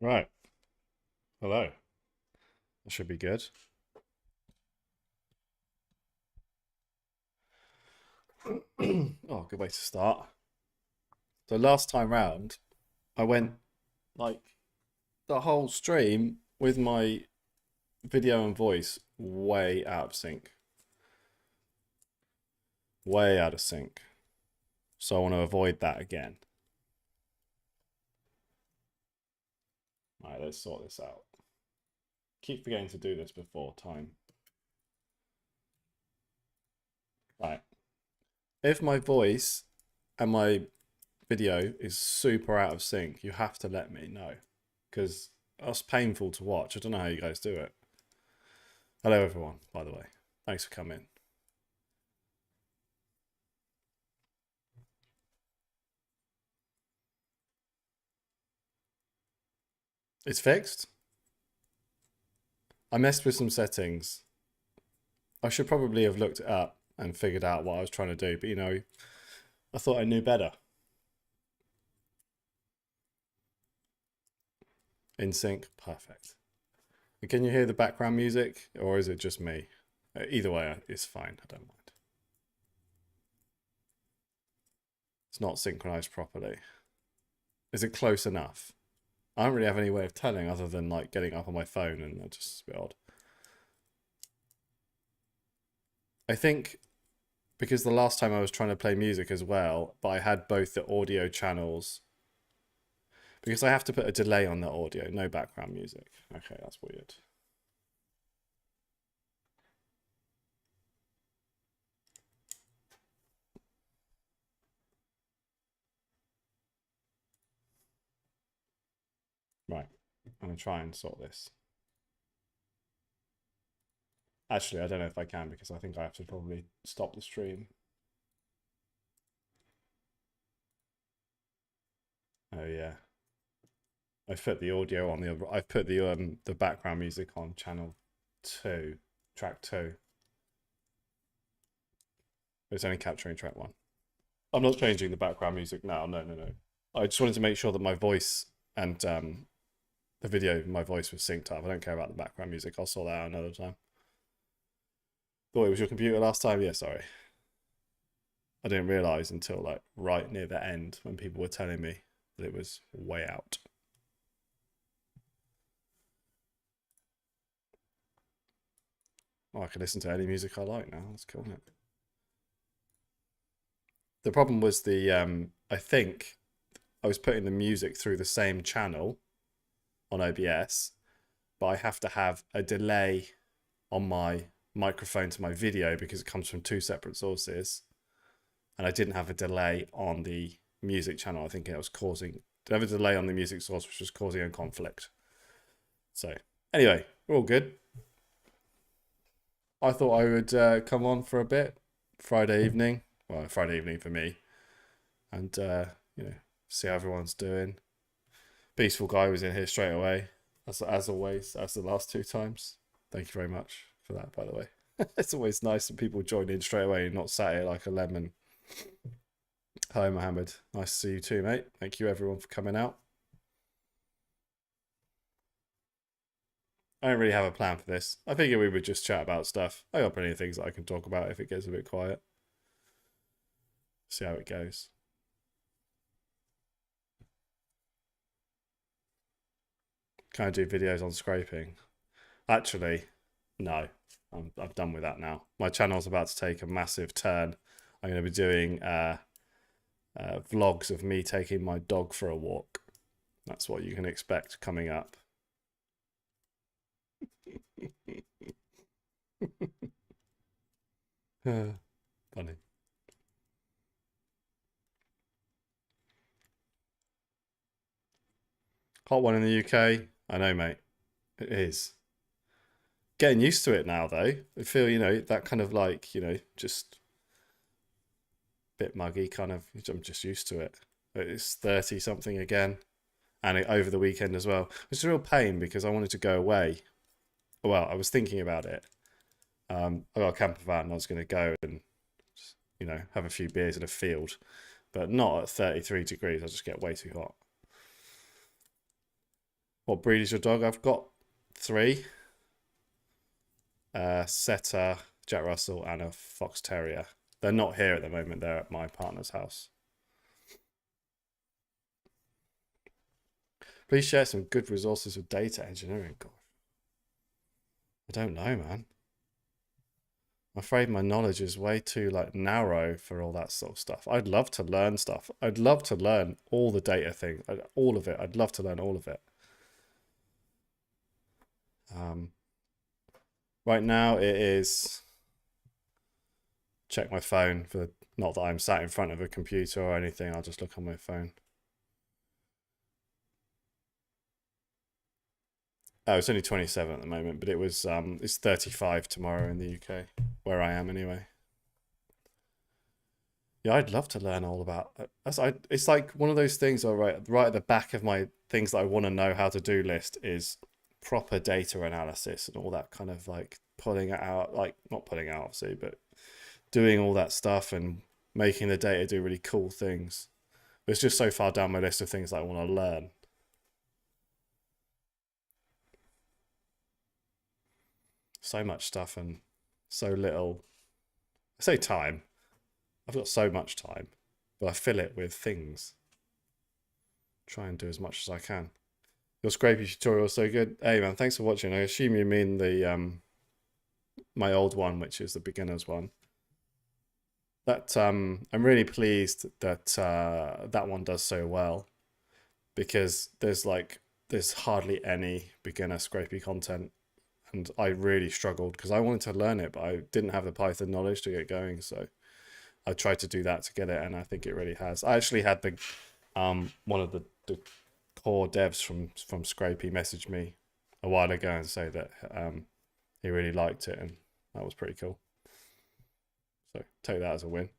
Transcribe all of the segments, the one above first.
Right. Hello. That should be good. Oh, good way to start. So last time round, I went like the whole stream with my video and voice way out of sync. Way out of sync. So I want to avoid that again. All right, let's sort this out. Keep forgetting to do this before time. Right. If my voice and my video is super out of sync, you have to let me know because that's painful to watch. I don't know how you guys do it. Hello, everyone, by the way. Thanks for coming. It's fixed. I messed with some settings. I should probably have looked it up and figured out what I was trying to do, but I thought I knew better. In sync, perfect. And can you hear the background music, or is it just me? Either way, it's fine. I don't mind. It's not synchronized properly. Is it close enough? I don't really have any way of telling other than like getting up on my phone, and that's just a bit odd. I think because the last time I was trying to play music as well, but I had both the audio channels. Because I have to put a delay on the audio, no background music. Okay, that's weird. Right, I'm gonna try and sort this. Actually, I don't know if I can because I think I have to probably stop the stream. Oh yeah. I've put the audio on I've put the background music on channel 2, track 2. But it's only capturing track 1. I'm not changing the background music now. No. I just wanted to make sure that my voice and the video, my voice was synced up. I don't care about the background music. I'll sort that out another time. Thought it was your computer last time? Yeah, sorry. I didn't realize until like right near the end when people were telling me that it was way out. Oh, I can listen to any music I like now. That's cool, isn't it? The problem was I think I was putting the music through the same channel on OBS, but I have to have a delay on my microphone to my video because it comes from 2 separate sources. And I didn't have a delay on the music channel. I think it was causing, I have a delay on the music source, which was causing a conflict. So anyway, we're all good. I thought I would come on for a bit Friday evening. Well, Friday evening for me, and see how everyone's doing. Peaceful guy was in here straight away, as always, as the last 2 times. Thank you very much for that, by the way. It's always nice that people join in straight away and not sat here like a lemon. Hi, Mohammed. Nice to see you too, mate. Thank you, everyone, for coming out. I don't really have a plan for this. I figured we would just chat about stuff. I got plenty of things that I can talk about if it gets a bit quiet. See how it goes. Can I do videos on scraping? Actually, no. I'm done with that now. My channel's about to take a massive turn. I'm going to be doing vlogs of me taking my dog for a walk. That's what you can expect coming up. Funny. Hot one in the UK. I know, mate. It is. Getting used to it now, though. I feel, that kind of like, just a bit muggy kind of. I'm just used to it. It's 30 something again. And over the weekend as well. It's a real pain because I wanted to go away. Well, I was thinking about it. I got a camper van and I was going to go and, have a few beers in a field. But not at 33 degrees. I just get way too hot. What breed is your dog? I've got 3. Setter, Jack Russell, and a Fox Terrier. They're not here at the moment. They're at my partner's house. Please share some good resources with data engineering. God, I don't know, man. I'm afraid my knowledge is way too narrow for all that sort of stuff. I'd love to learn stuff. I'd love to learn all the data thing, all of it. I'd love to learn all of it. Right now it is check my phone for, not that I'm sat in front of a computer or anything. I'll just look on my phone. Oh, it's only 27 at the moment, but it's 35 tomorrow in the UK, where I am anyway. Yeah, I'd love to learn all about. It's like one of those things. All right at the back of my things that I want to know how to do list is proper data analysis and all that kind of pulling it out, not pulling out obviously, but doing all that stuff and making the data do really cool things. But it's just so far down my list of things that I want to learn. So much stuff and so little. I say time. I've got so much time, but I fill it with things. Try and do as much as I can. Your scrapey tutorial is so good. Hey man, thanks for watching. I assume you mean the my old one, which is the beginner's one. That I'm really pleased that that one does so well, because there's hardly any beginner scrapey content, and I really struggled because I wanted to learn it, but I didn't have the Python knowledge to get going. So I tried to do that to get it, and I think it really has. I actually had the one of the core devs from Scrapey message me a while ago and say that he really liked it, and that was pretty cool. So take that as a win.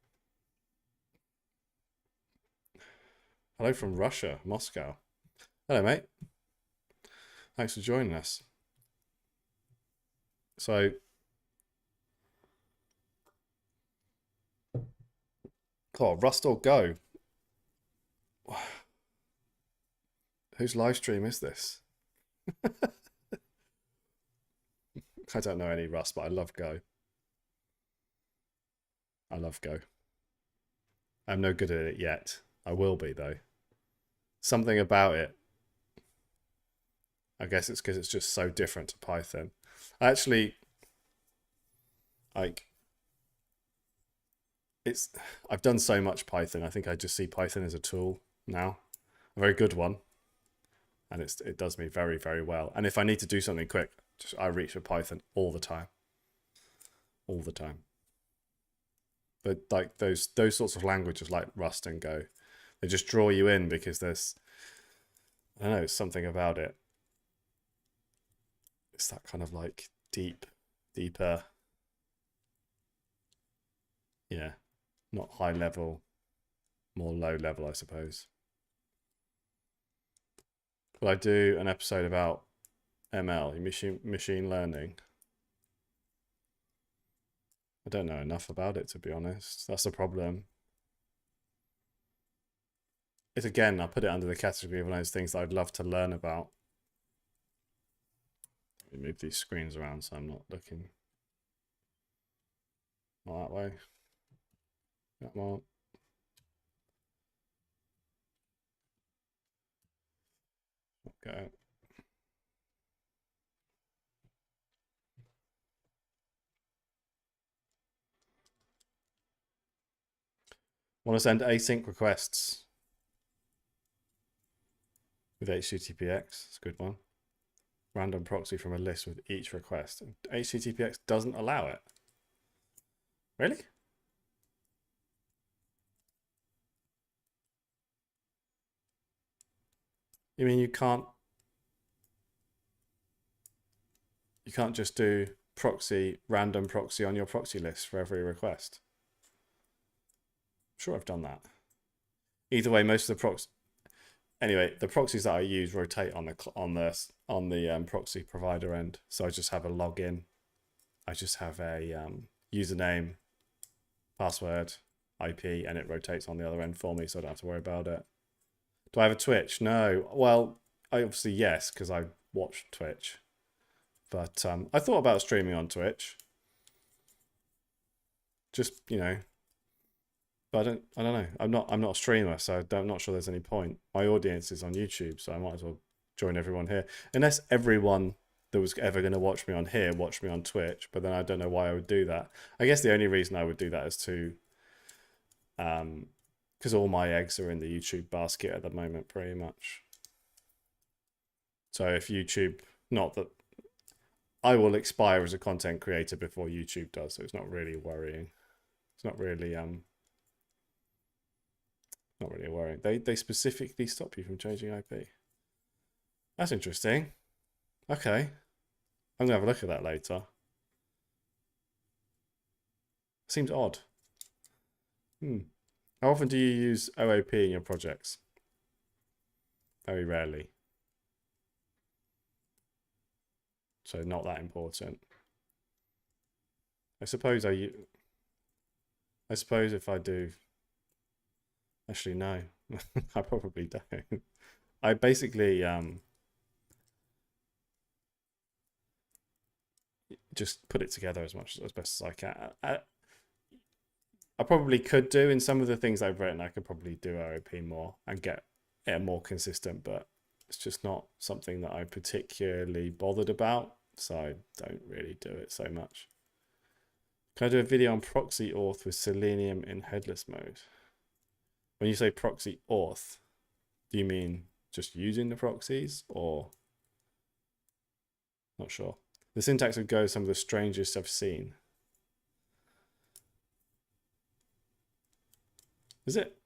Hello from Russia, Moscow. Hello, mate. Thanks for joining us. So Rust or Go? Whose live stream is this? I don't know any Rust, but I love Go. I love Go. I'm no good at it yet. I will be, though. Something about it. I guess it's because it's just so different to Python. Actually, I've done so much Python. I think I just see Python as a tool now, a very good one, and it does me very, very well. And if I need to do something quick, I reach for Python all the time, all the time. But those sorts of languages like Rust and Go, they just draw you in because there's, I don't know, it's something about it. It's that kind of deeper, yeah, not high level, more low level, I suppose. Will I do an episode about ML, machine learning? I don't know enough about it, to be honest. That's the problem. It's again, I put it under the category of one of those things that I'd love to learn about. Let me move these screens around so I'm not looking. Not that way. Come on. Okay. Want to send async requests with HTTPX? It's a good one. Random proxy from a list with each request. HTTPX doesn't allow it. Really? You mean you can't just do random proxy on your proxy list for every request? I'm sure I've done that. Either way, most of the the proxies that I use rotate on the proxy provider end. So I just have a login. I just have a username, password, IP, and it rotates on the other end for me, so I don't have to worry about it. Do I have a Twitch? No. Well, I obviously yes, because I watch Twitch, but I thought about streaming on Twitch. Just but I don't know. I'm not a streamer, so I'm not sure there's any point. My audience is on YouTube, so I might as well join everyone here. Unless everyone that was ever going to watch me on here watched me on Twitch, but then I don't know why I would do that. I guess the only reason I would do that is to because all my eggs are in the YouTube basket at the moment, pretty much. So if YouTube, not that I will expire as a content creator before YouTube does, so it's not really worrying. It's not really not really worrying. They specifically stop you from changing IP. That's interesting. Okay. I'm gonna have a look at that later. Seems odd. How often do you use OOP in your projects? Very rarely. So not that important. I suppose if I do. Actually, no. I probably don't. I basically just put it together as best as I can. I probably could do in some of the things I've written. I could probably do OOP more and get it more consistent, but it's just not something that I'm particularly bothered about, so I don't really do it so much. Can I do a video on proxy auth with Selenium in headless mode? When you say proxy auth, do you mean just using the proxies, or not sure? The syntax of Go is some of the strangest I've seen. Is it?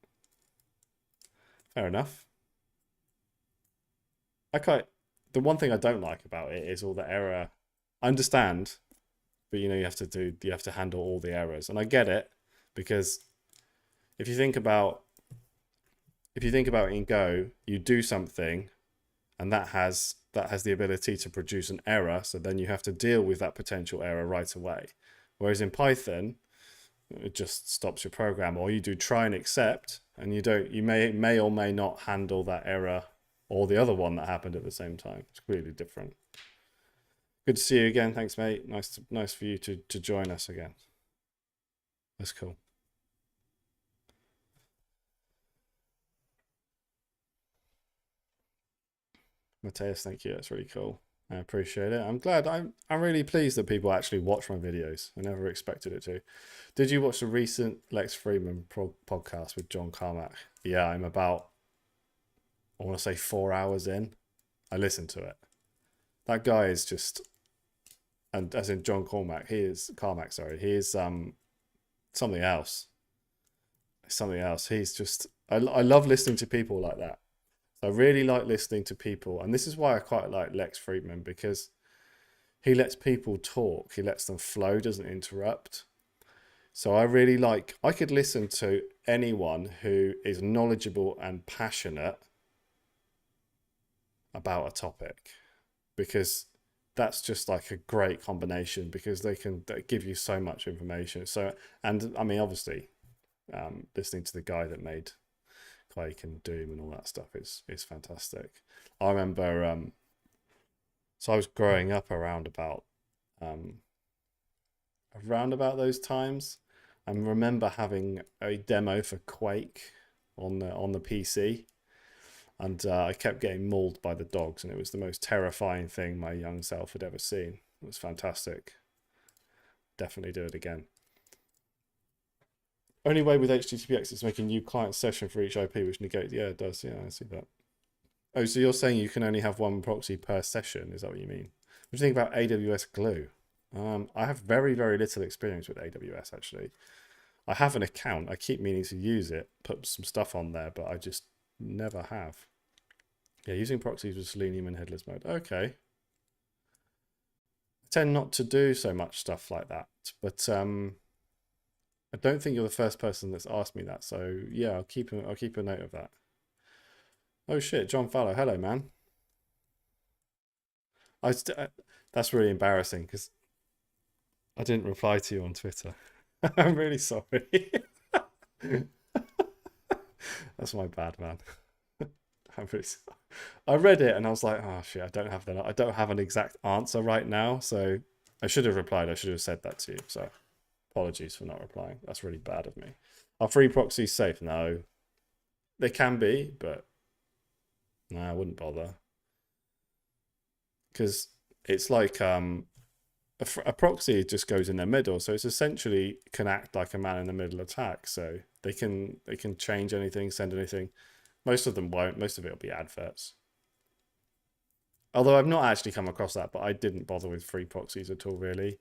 Fair enough. The one thing I don't like about it is all the error. I understand, but you have to handle all the errors, and I get it, because if you think about in Go, you do something, and that has the ability to produce an error, so then you have to deal with that potential error right away. Whereas in Python, it just stops your program, or you do try and accept, and you may or may not handle that error or the other one that happened at the same time. It's completely different. Good to see you again. Thanks, mate. Nice for you to join us again. That's cool. Mateus, thank you. That's really cool. I appreciate it. I'm glad. I'm really pleased that people actually watch my videos. I never expected it to. Did you watch the recent Lex Friedman podcast with John Carmack? Yeah, I'm about, I want to say 4 hours in. I listened to it. That guy is just, and as in John Carmack, he is something else. Something else. He's just, I love listening to people like that. I really like listening to people, and this is why I quite like Lex Friedman, because he lets people talk. He lets them flow, doesn't interrupt. So I could listen to anyone who is knowledgeable and passionate about a topic, because that's just like a great combination, because they give you so much information. So, and I mean, obviously, listening to the guy that made Quake and Doom and all that stuff is fantastic. I remember, so I was growing up around about those times. I remember having a demo for Quake on the PC, and I kept getting mauled by the dogs, and it was the most terrifying thing my young self had ever seen. It was fantastic. Definitely do it again. Only way with HTTPX is making a new client session for each IP, which negates. Yeah, it does. Yeah, I see that. Oh, so you're saying you can only have one proxy per session? Is that what you mean? What do you think about AWS Glue? I have very, very little experience with AWS, actually. I have an account. I keep meaning to use it, put some stuff on there, but I just never have. Yeah, using proxies with Selenium in headless mode. Okay. I tend not to do so much stuff like that, but I don't think you're the first person that's asked me that. So yeah, I'll keep a note of that. Oh shit, John Fallow. Hello, man. That's really embarrassing because I didn't reply to you on Twitter. I'm really sorry. That's my bad, man. I read it and I was like, oh shit, I don't have an exact answer right now. So I should have replied. I should have said that to you. So apologies for not replying. That's really bad of me. Are free proxies safe? No, they can be, but no, I wouldn't bother because it's like a proxy just goes in the middle, so it's essentially can act like a man in the middle attack. So they can change anything, send anything. Most of them won't. Most of it will be adverts. Although I've not actually come across that, but I didn't bother with free proxies at all, really.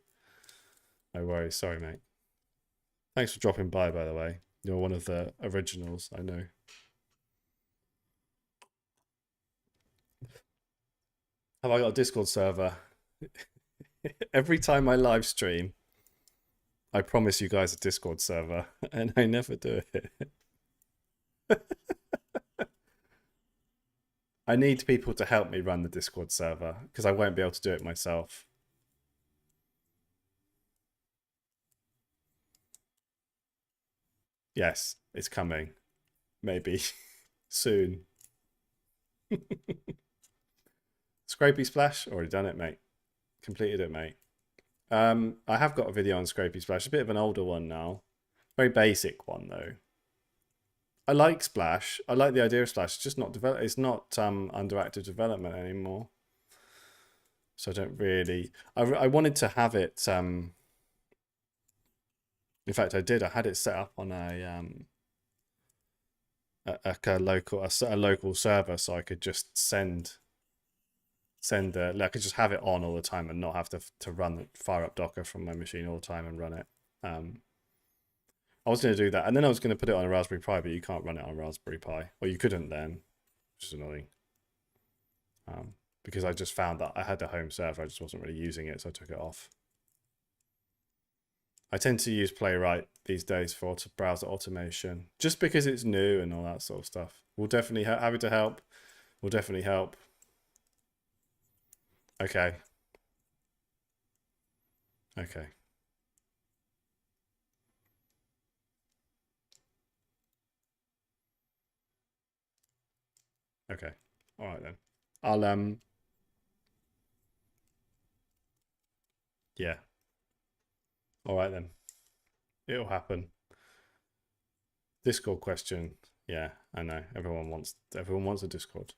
No worries. Sorry, mate. Thanks for dropping by the way. You're one of the originals, I know. Have I got a Discord server? Every time I live stream, I promise you guys a Discord server, and I never do it. I need people to help me run the Discord server because I won't be able to do it myself. Yes, it's coming. Maybe soon. Scrapey Splash, already done it, mate. Completed it, mate. I have got a video on Scrapey Splash, a bit of an older one now. Very basic one though. I like Splash. I like the idea of Splash. It's just not develop. It's not under active development anymore. So I don't really. I wanted to have it. In fact, I did. I had it set up on a local server, so I could just I could just have it on all the time and not have to fire up Docker from my machine all the time and run it. I was going to do that, and then I was going to put it on a Raspberry Pi, but you can't run it on a Raspberry Pi, or you couldn't then, which is annoying. Because I just found that I had a home server, I just wasn't really using it, so I took it off. I tend to use Playwright these days for browser automation, just because it's new and all that sort of stuff. We'll definitely happy to help. We'll definitely help. Okay. Okay. Okay. All right then. I'll yeah. All right then. It'll happen. Discord question. Yeah, I know. Everyone wants a Discord.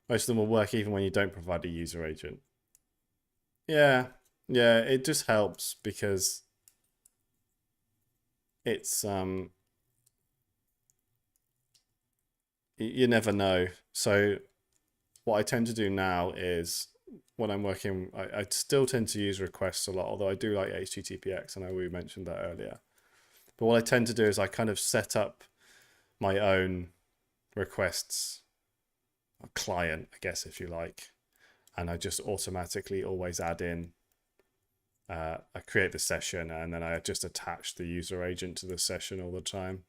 Most of them will work even when you don't provide a user agent. Yeah. Yeah, it just helps because it's you never know. So what I tend to do now is when I'm working, I still tend to use requests a lot, although I do like HTTPX. I know we mentioned that earlier. But what I tend to do is I kind of set up my own requests, a client, I guess, if you like, and I just automatically always add in. I create the session and then I just attach the user agent to the session all the time,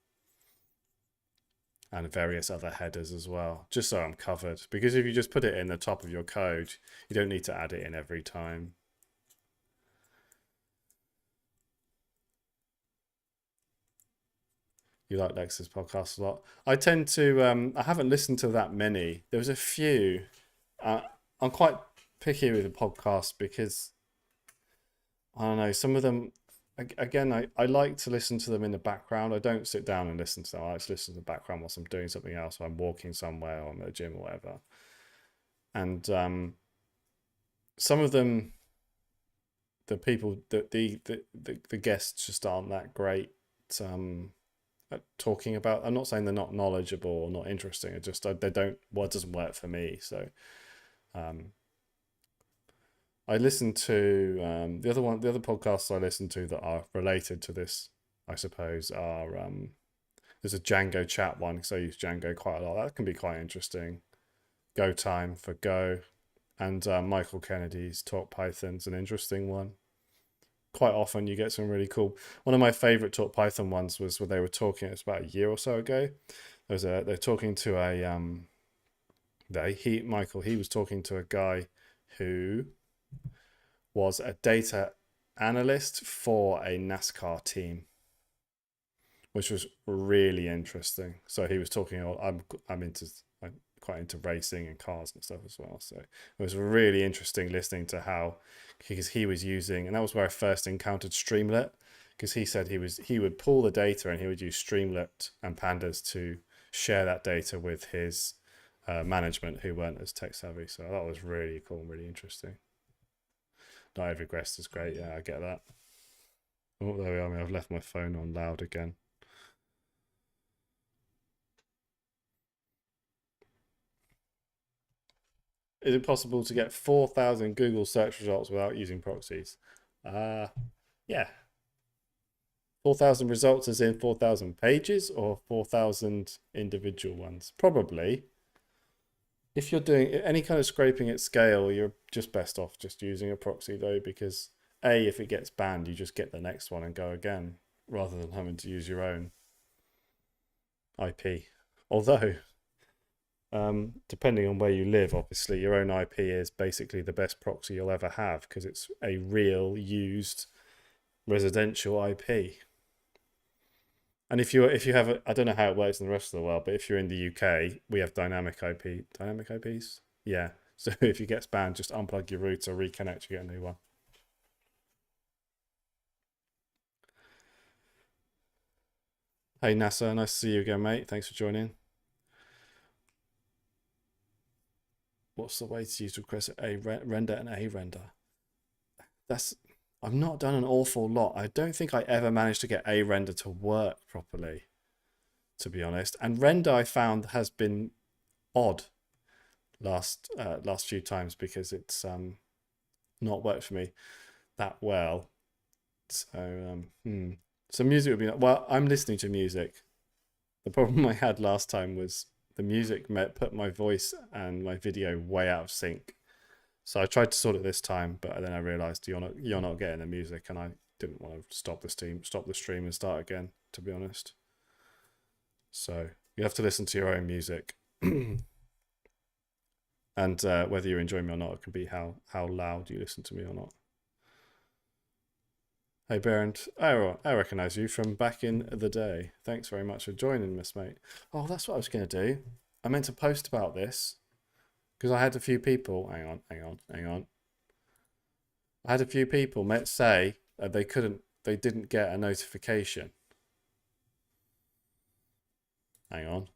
and various other headers as well, just so I'm covered. Because if you just put it in the top of your code, you don't need to add it in every time. You like Lex's podcast a lot. I tend to, I haven't listened to that many. There was a few. Uh, I'm quite picky with the podcast because, I don't know, some of them, again, I like to listen to them in the background. I don't sit down and listen to them. I like to listen to the background whilst I'm doing something else, or I'm walking somewhere, or I'm at the gym or whatever. And some of them, the people, the guests just aren't that great at talking about. I'm not saying they're not knowledgeable or not interesting. It just they don't. Well, it doesn't work for me. So um, I listen to the other podcasts I listen to that are related to this, I suppose, are there's a Django chat one because I use Django quite a lot. That can be quite interesting. Go Time for Go, and Michael Kennedy's Talk Python's an interesting one. Quite often you get some really cool. One of my favorite Talk Python ones was where they were talking. It's about a year or so ago. They're talking to a Michael, he was talking to a guy who was a data analyst for a NASCAR team. which was really interesting. So he was talking. I'm quite into racing and cars and stuff as well. So it was really interesting listening to how, because he was using, and that was where I first encountered Streamlit, because he said he would pull the data and he would use Streamlit and Pandas to share that data with his management who weren't as tech savvy. So that was really cool and really interesting. Not every guest is great. Yeah, I get that. Oh, there we are. I mean, I've left my phone on loud again. Is it possible to get 4,000 Google search results without using proxies? Yeah. 4,000 results as in 4,000 pages or 4,000 individual ones? Probably. If you're doing any kind of scraping at scale, you're just best off just using a proxy though, because if it gets banned, you just get the next one and go again rather than having to use your own IP. Although, depending on where you live, obviously your own IP is basically the best proxy you'll ever have because it's a real used residential IP. And if you have I don't know how it works in the rest of the world, but if you're in the UK, we have dynamic IPs. Yeah. So if it gets banned, just unplug your router, reconnect, you get a new one. Hey NASA, nice to see you again, mate. Thanks for joining. What's the way to use request a render and a render? I've not done an awful lot. I don't think I ever managed to get a render to work properly, to be honest. And render I found has been odd last few times because it's not worked for me that well. So so music would be well. I'm listening to music. The problem I had last time was the music put my voice and my video way out of sync. So I tried to sort it this time, but then I realized you're not getting the music, and I didn't want to stop the stream and start again, to be honest. So you have to listen to your own music. And whether you enjoy me or not, it can be how loud you listen to me or not. Hey Berend, I recognise you from back in the day. Thanks very much for joining, Miss Mate. Oh, that's what I was going to do. I meant to post about this because I had a few people. Hang on. I had a few people say they didn't get a notification. Hang on.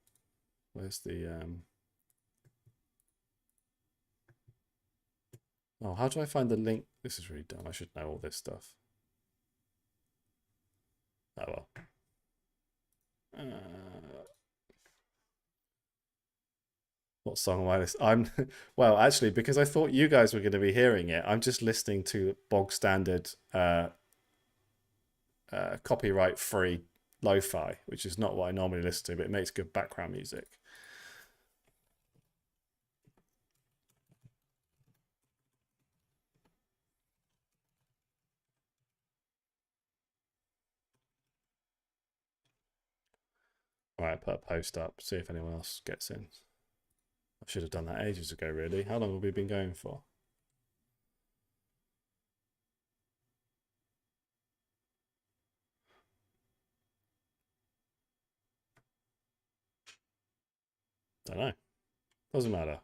Where's the Oh, how do I find the link? This is really dumb. I should know all this stuff. Oh well. What song am I listening? Well, actually, because I thought you guys were going to be hearing it, I'm just listening to bog standard copyright free lo-fi, which is not what I normally listen to, but it makes good background music. All right, put a post up, see if anyone else gets in. I should have done that ages ago, really. How long have we been going for? Don't know. Doesn't matter.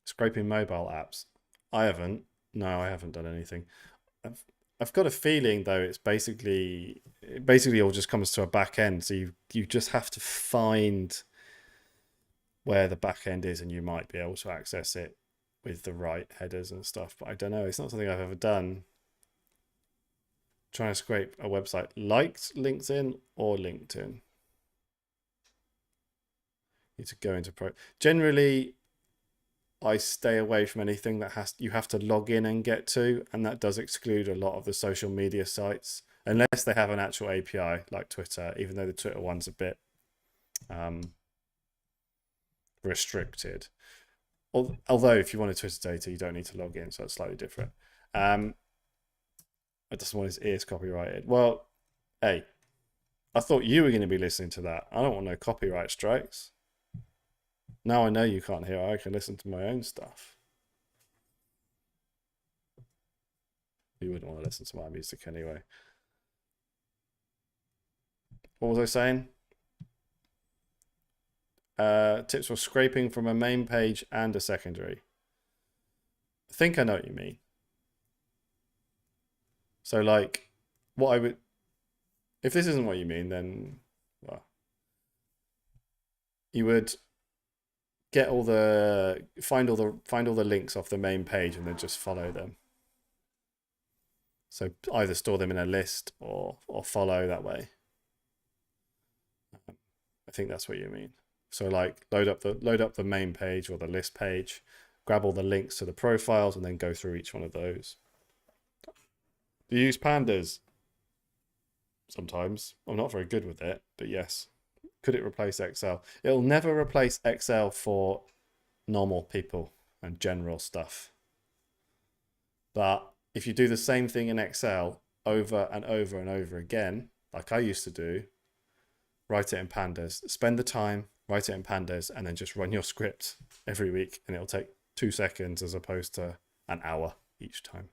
Scraping mobile apps. I haven't. No, I haven't done anything. I've got a feeling though it's basically all just comes to a back end. So you just have to find where the back end is, and you might be able to access it with the right headers and stuff. But I don't know. It's not something I've ever done. Trying to scrape a website like LinkedIn or LinkedIn. You need to go into generally. I stay away from anything that you have to log in and get to, and that does exclude a lot of the social media sites unless they have an actual API like Twitter, even though the Twitter one's a bit restricted. Although if you want Twitter data, you don't need to log in, so it's slightly different. I just want his ears copyrighted. Well, hey, I thought you were going to be listening to that. I don't want no copyright strikes. Now I know you can't hear. I can listen to my own stuff. You wouldn't want to listen to my music anyway. What was I saying? Tips for scraping from a main page and a secondary. I think I know what you mean. So like, what I would, if this isn't what you mean, then well, you would get all the find all the links off the main page and then just follow them. So either store them in a list or follow that way. I think that's what you mean. So like load up the main page or the list page, grab all the links to the profiles, and then go through each one of those. Do you use pandas? Sometimes. I'm not very good with it, but yes. Could it replace Excel? It'll never replace Excel for normal people and general stuff. But if you do the same thing in Excel over and over and over again, like I used to do, write it in pandas, spend the time, write it in pandas, and then just run your script every week, and it'll take 2 seconds as opposed to an hour each time.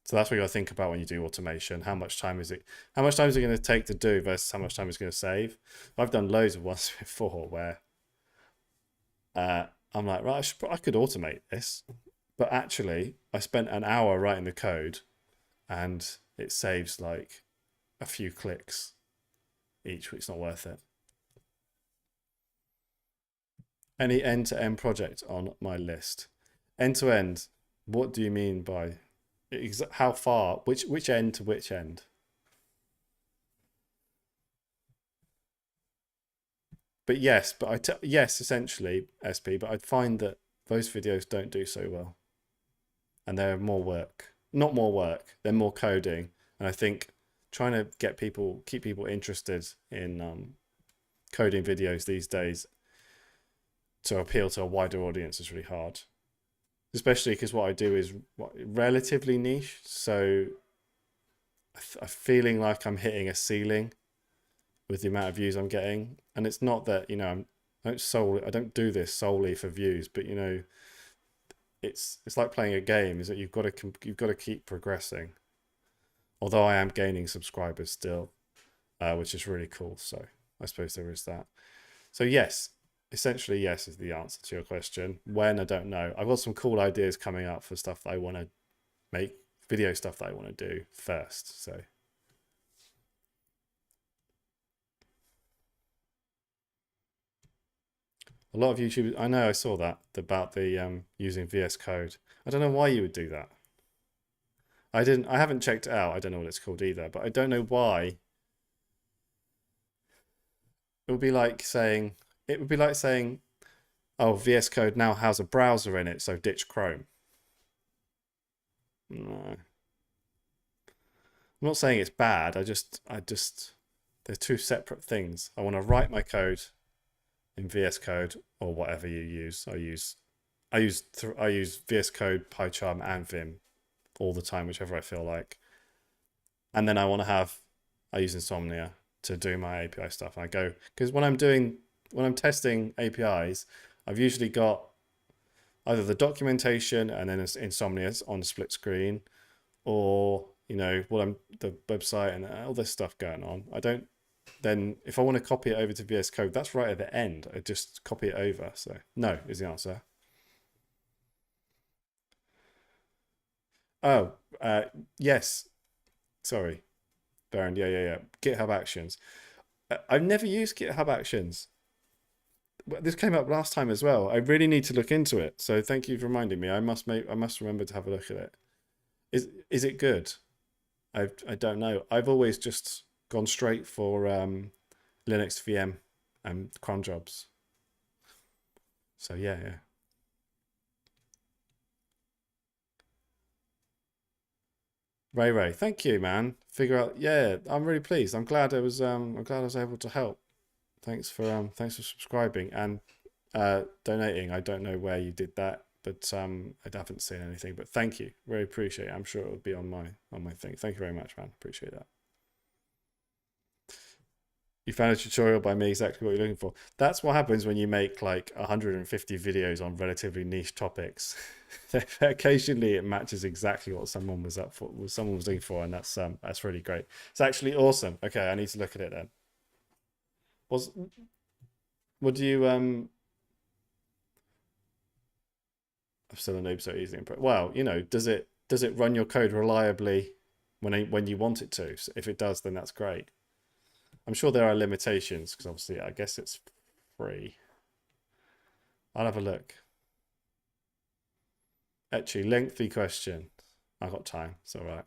So that's what you got to think about when you do automation. How much time is it going to take to do versus how much time it's going to save? I've done loads of ones before where I'm like, right, I could automate this, but actually I spent an hour writing the code and it saves like a few clicks each, which is not worth it. Any end-to-end project on my list? End-to-end, what do you mean by how far? Which end to which end? But yes, yes, essentially SP. But I'd find that those videos don't do so well, and they're more work. Not more work. They're more coding, and I think trying to keep people interested in coding videos these days to appeal to a wider audience is really hard. Especially because what I do is relatively niche, so I'm feeling like I'm hitting a ceiling with the amount of views I'm getting. And it's not that I don't do this solely for views, but it's like playing a game. Is that you've got to keep progressing. Although I am gaining subscribers still, which is really cool. So I suppose there is that. So yes. Essentially, yes is the answer to your question. When, I don't know. I've got some cool ideas coming up for stuff that I want to make, video stuff that I want to do first. So a lot of YouTube. I know I saw that about the using VS Code. I don't know why you would do that. I haven't checked it out. I don't know what it's called either, but I don't know why. It would be like saying oh, VS Code now has a browser in it, so ditch Chrome. No. I'm not saying it's bad. I just they're two separate things. I want to write my code in VS Code or whatever you use. I use VS Code, PyCharm, and Vim all the time, whichever I feel like. And then I use Insomnia to do my API stuff. And I go because when I'm testing APIs, I've usually got either the documentation and then it's Insomnia on split screen, or the website and all this stuff going on. I don't then if I want to copy it over to VS Code, that's right at the end. I just copy it over. So no is the answer. Oh, yes. Sorry, Baron. Yeah. GitHub Actions. I've never used GitHub Actions. This came up last time as well. I really need to look into it. So thank you for reminding me. I must remember to have a look at it. Is it good? I don't know. I've always just gone straight for Linux VM and cron jobs. So yeah. Ray, thank you, man. Figure out. Yeah, I'm really pleased. I'm glad I was able to help. Thanks for subscribing and donating. I don't know where you did that, but I haven't seen anything. But thank you, really appreciate it. I'm sure it will be on my thing. Thank you very much, man. Appreciate that. You found a tutorial by me exactly what you're looking for. That's what happens when you make like 150 videos on relatively niche topics. Occasionally, it matches exactly what someone was up for, what someone was looking for, and that's really great. It's actually awesome. Okay, I need to look at it then. Was what do you I'm still a noob, so easy. Well, does it run your code reliably when you want it to? So if it does, then that's great. I'm sure there are limitations because obviously I guess it's free. I'll have a look. Actually, lengthy question. I've got time. It's all right.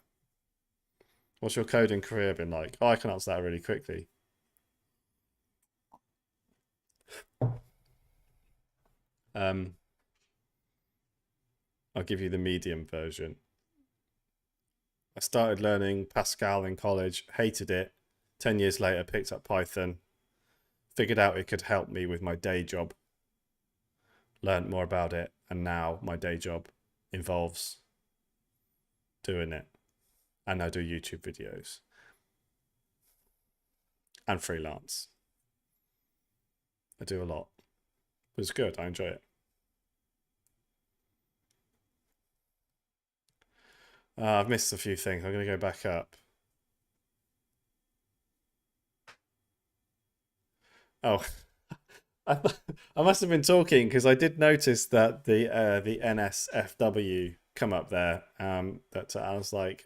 What's your coding career been like? Oh, I can answer that really quickly. Um, I'll give you the medium version. I started learning Pascal in college, hated it. 10 years later, picked up Python, figured out it could help me with my day job, learned more about it, and now my day job involves doing it. And I do YouTube videos and freelance. I do a lot. It was good. I enjoy it. I've missed a few things. I'm going to go back up. Oh, I, I must have been talking because I did notice that the NSFW come up there. That I was like,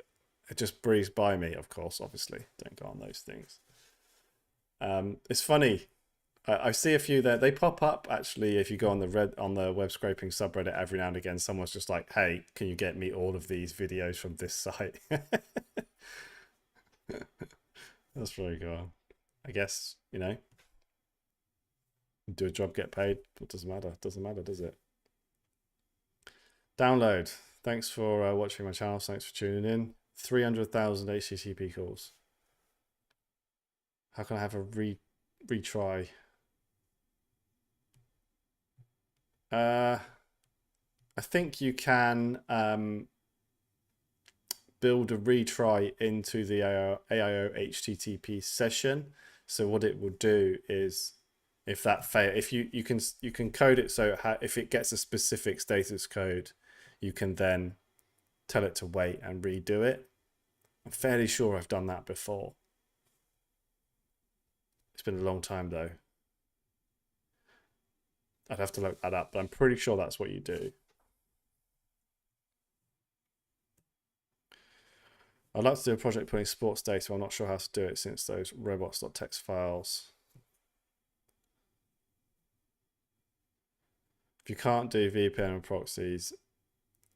it just breezed by me. Of course, obviously, don't go on those things. It's funny. I see a few there. They pop up actually if you go on the web scraping subreddit every now and again. Someone's just like, "Hey, can you get me all of these videos from this site?" That's very cool. I guess do a job, get paid. What doesn't matter? Doesn't matter, does it? Download. Thanks for watching my channel. Thanks for tuning in. 300,000 HTTP calls. How can I have a retry? I think you can build a retry into the AIO HTTP session. So what it will do is, if that fail, if you can code it so if it gets a specific status code, you can then tell it to wait and redo it. I'm fairly sure I've done that before. It's been a long time though. I'd have to look that up, but I'm pretty sure that's what you do. I'd like to do a project putting sports data. I'm not sure how to do it since those robots.txt files. If you can't do VPN and proxies,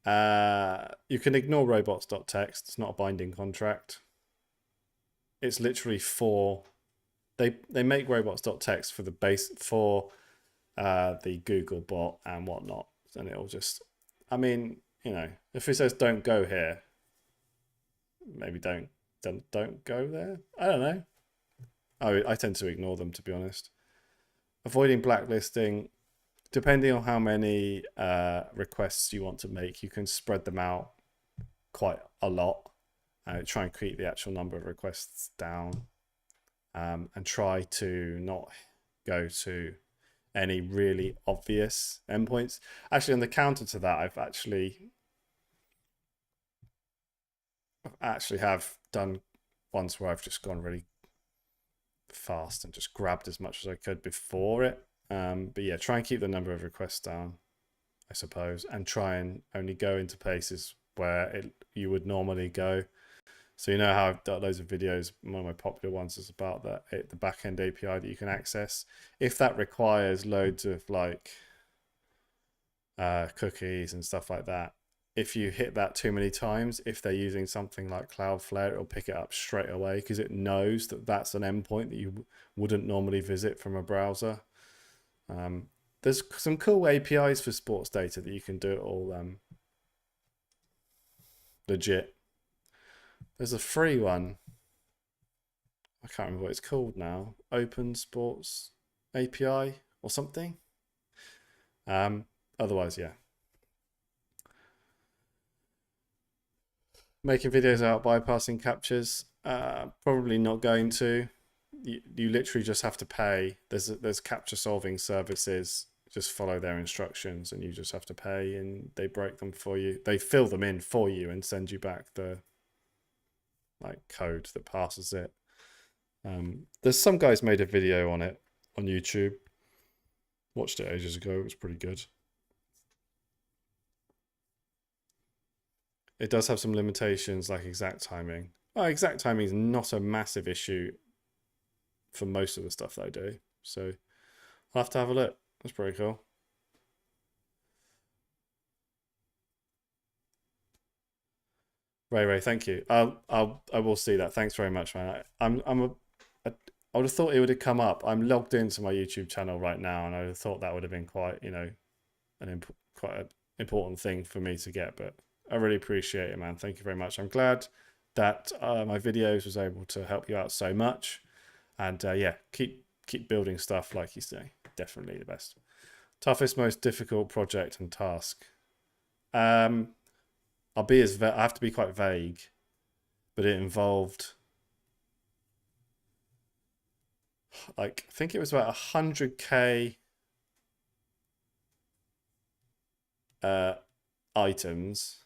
you can ignore robots.txt. It's not a binding contract. It's literally for they make robots.txt for the base for the Google bot and whatnot, and it'll just, I mean, if it says don't go here, maybe don't go there. I don't know. I tend to ignore them, to be honest. Avoiding blacklisting. Depending on how many requests you want to make, you can spread them out quite a lot. Try and keep the actual number of requests down, and try to not go to any really obvious endpoints. Actually, on the counter to that, I've actually have done ones where I've just gone really fast and just grabbed as much as I could before it. But yeah, try and keep the number of requests down, I suppose, and try and only go into places where you would normally go. So how I've done loads of videos. One of my popular ones is about the backend API that you can access. If that requires loads of like cookies and stuff like that, if you hit that too many times, if they're using something like Cloudflare, it'll pick it up straight away because it knows that that's an endpoint that you wouldn't normally visit from a browser. There's some cool APIs for sports data that you can do it all legit. There's a free one. I can't remember what it's called now. Open Sports API or something. Otherwise, yeah. Making videos out bypassing Captchas. Probably not going to. you literally just have to pay. There's capture solving services. Just follow their instructions, and you just have to pay, and they break them for you. They fill them in for you and send you back the like code that passes it. There's some guys made a video on it on YouTube. Watched it ages ago. It was pretty good. It does have some limitations like exact timing. Well, exact timing is not a massive issue for most of the stuff that I do. So I'll have to have a look. That's pretty cool. Ray, thank you. I will see that. Thanks very much, man. I would have thought it would have come up. I'm logged into my YouTube channel right now, and I would have thought that would have been quite, quite an important thing for me to get. But I really appreciate it, man. Thank you very much. I'm glad that my videos was able to help you out so much, and yeah, keep building stuff like you say. Definitely the best. Toughest, most difficult project and task. I have to be quite vague, but it involved like I think it was about 100K items,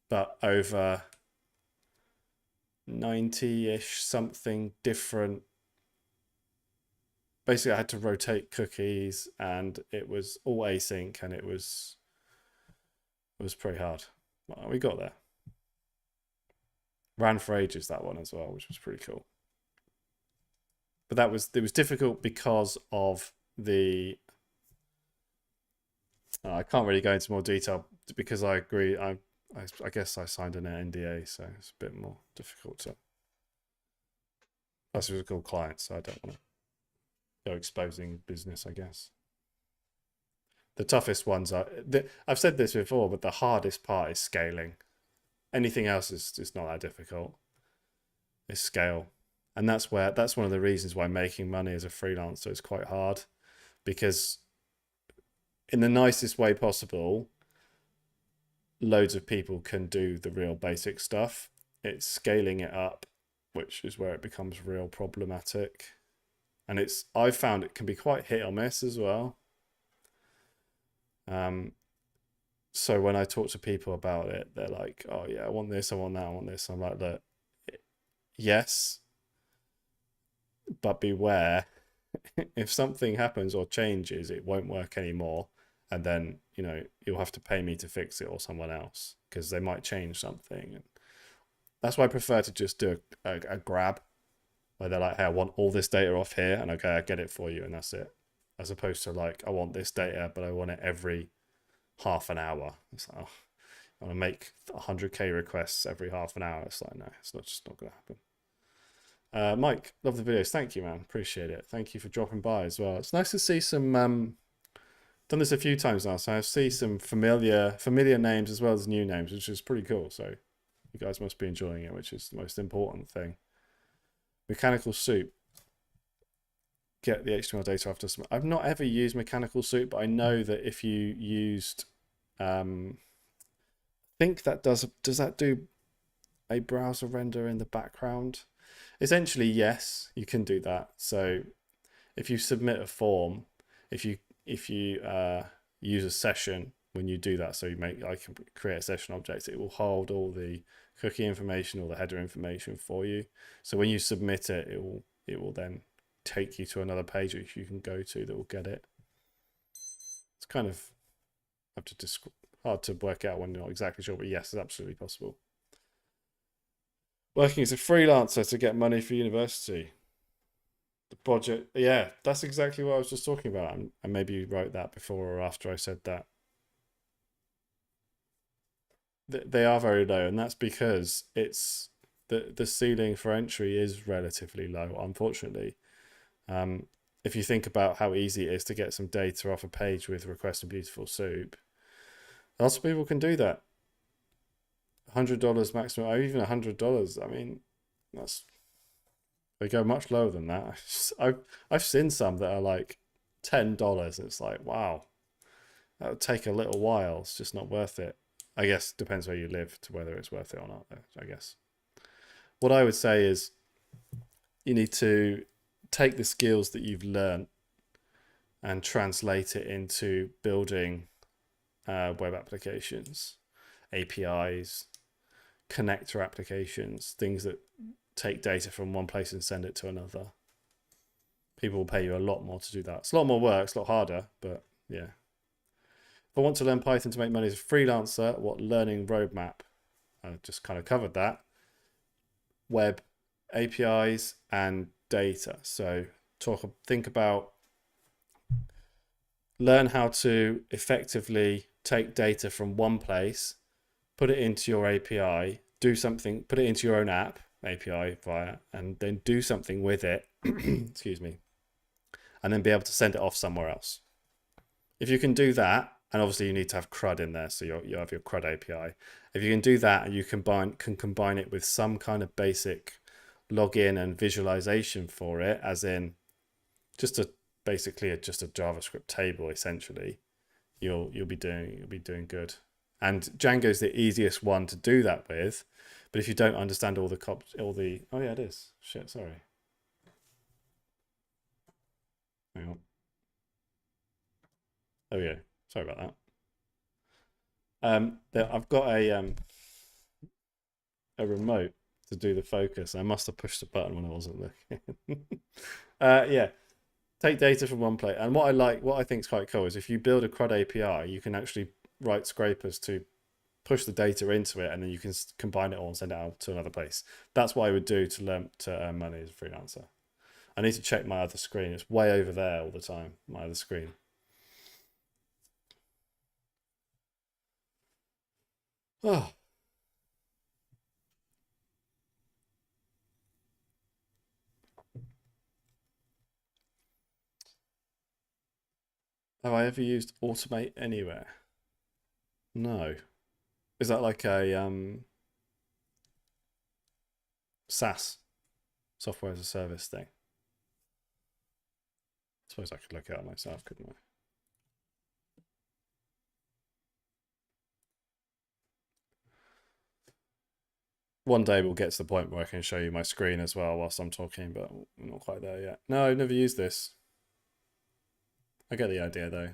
but over 90-ish something different. Basically, I had to rotate cookies, and it was all async, and it was pretty hard. Well, we got there. Ran for ages, that one as well, which was pretty cool. But it was difficult because of the. I can't really go into more detail because I agree. I guess I signed an NDA, so it's a bit more difficult to. Plus, it was a cool client, so I don't want to go exposing business, I guess. The toughest ones are. I've said this before, but the hardest part is scaling. Anything else is not that difficult. It's scale. And that's one of the reasons why making money as a freelancer is quite hard, because in the nicest way possible, loads of people can do the real basic stuff. It's scaling it up, which is where it becomes real problematic. And I've found it can be quite hit or miss as well. So when I talk to people about it, they're like, "Oh yeah, I want this, I want that, I want this." I'm like, "Look, yes, but beware. If something happens or changes, it won't work anymore, and then you'll have to pay me to fix it or someone else because they might change something." That's why I prefer to just do a grab, where they're like, "Hey, I want all this data off here," and okay, I get it for you, and that's it. As opposed to like, "I want this data, but I want it every half an hour." It's like, oh, I want to make 100K requests every half an hour. It's like, no, it's just not going to happen. Mike, love the videos. Thank you, man. Appreciate it. Thank you for dropping by as well. It's nice to see some. Done this a few times now, so I see some familiar names as well as new names, which is pretty cool. So you guys must be enjoying it, which is the most important thing. Mechanical Soup. Get the HTML data after some. I've not ever used Mechanical Soup, but I know that if you used, I think that does that do a browser render in the background? Essentially, yes, you can do that. So if you submit a form, if you use a session when you do that, so I can create a session object, it will hold all the cookie information, all the header information for you. So when you submit it, it will then take you to another page which you can go to that will get it. It's kind of hard to work out when you're not exactly sure, but yes, it's absolutely possible. Working as a freelancer to get money for university. The project, yeah, that's exactly what I was just talking about. And maybe you wrote that before or after I said that. They are very low, and that's because it's the ceiling for entry is relatively low, unfortunately. If you think about how easy it is to get some data off a page with Request a Beautiful Soup, lots of people can do that. $100 maximum, or even $100. I mean, they go much lower than that. I've seen some that are like $10. It's like, wow, that would take a little while. It's just not worth it. I guess it depends where you live to whether it's worth it or not, though, I guess. What I would say is you need to take the skills that you've learned and translate it into building web applications, APIs, connector applications, things that take data from one place and send it to another. People will pay you a lot more to do that. It's a lot more work, it's a lot harder, but yeah. If I want to learn Python to make money as a freelancer, what learning roadmap? I just kind of covered that. Web, APIs, and data. So think about, learn how to effectively take data from one place, put it into your API, do something, put it into your own app, API via, and then do something with it, excuse me, and then be able to send it off somewhere else. If you can do that, and obviously you need to have CRUD in there, so you have your CRUD API. If you can do that and you can combine it with some kind of basic login and visualization for it, as in just basically just a JavaScript table, essentially, you'll be doing good. And Django's the easiest one to do that with, but if you don't understand all the oh yeah, it is. Shit, sorry. Hang on. There we go. Sorry about that. I've got a remote to do the focus. I must have pushed the button when I wasn't looking. Yeah, take data from one place. And what I think is quite cool is if you build a CRUD API, you can actually write scrapers to push the data into it, and then you can combine it all and send it out to another place. That's what I would do to earn money as a freelancer. I need to check my other screen. It's way over there all the time, my other screen. Oh. Have I ever used Automate Anywhere? No. Is that like a SaaS, software as a service thing? I suppose I could look it up myself, couldn't I? One day we'll get to the point where I can show you my screen as well whilst I'm talking, but I'm not quite there yet. No, I've never used this. I get the idea though.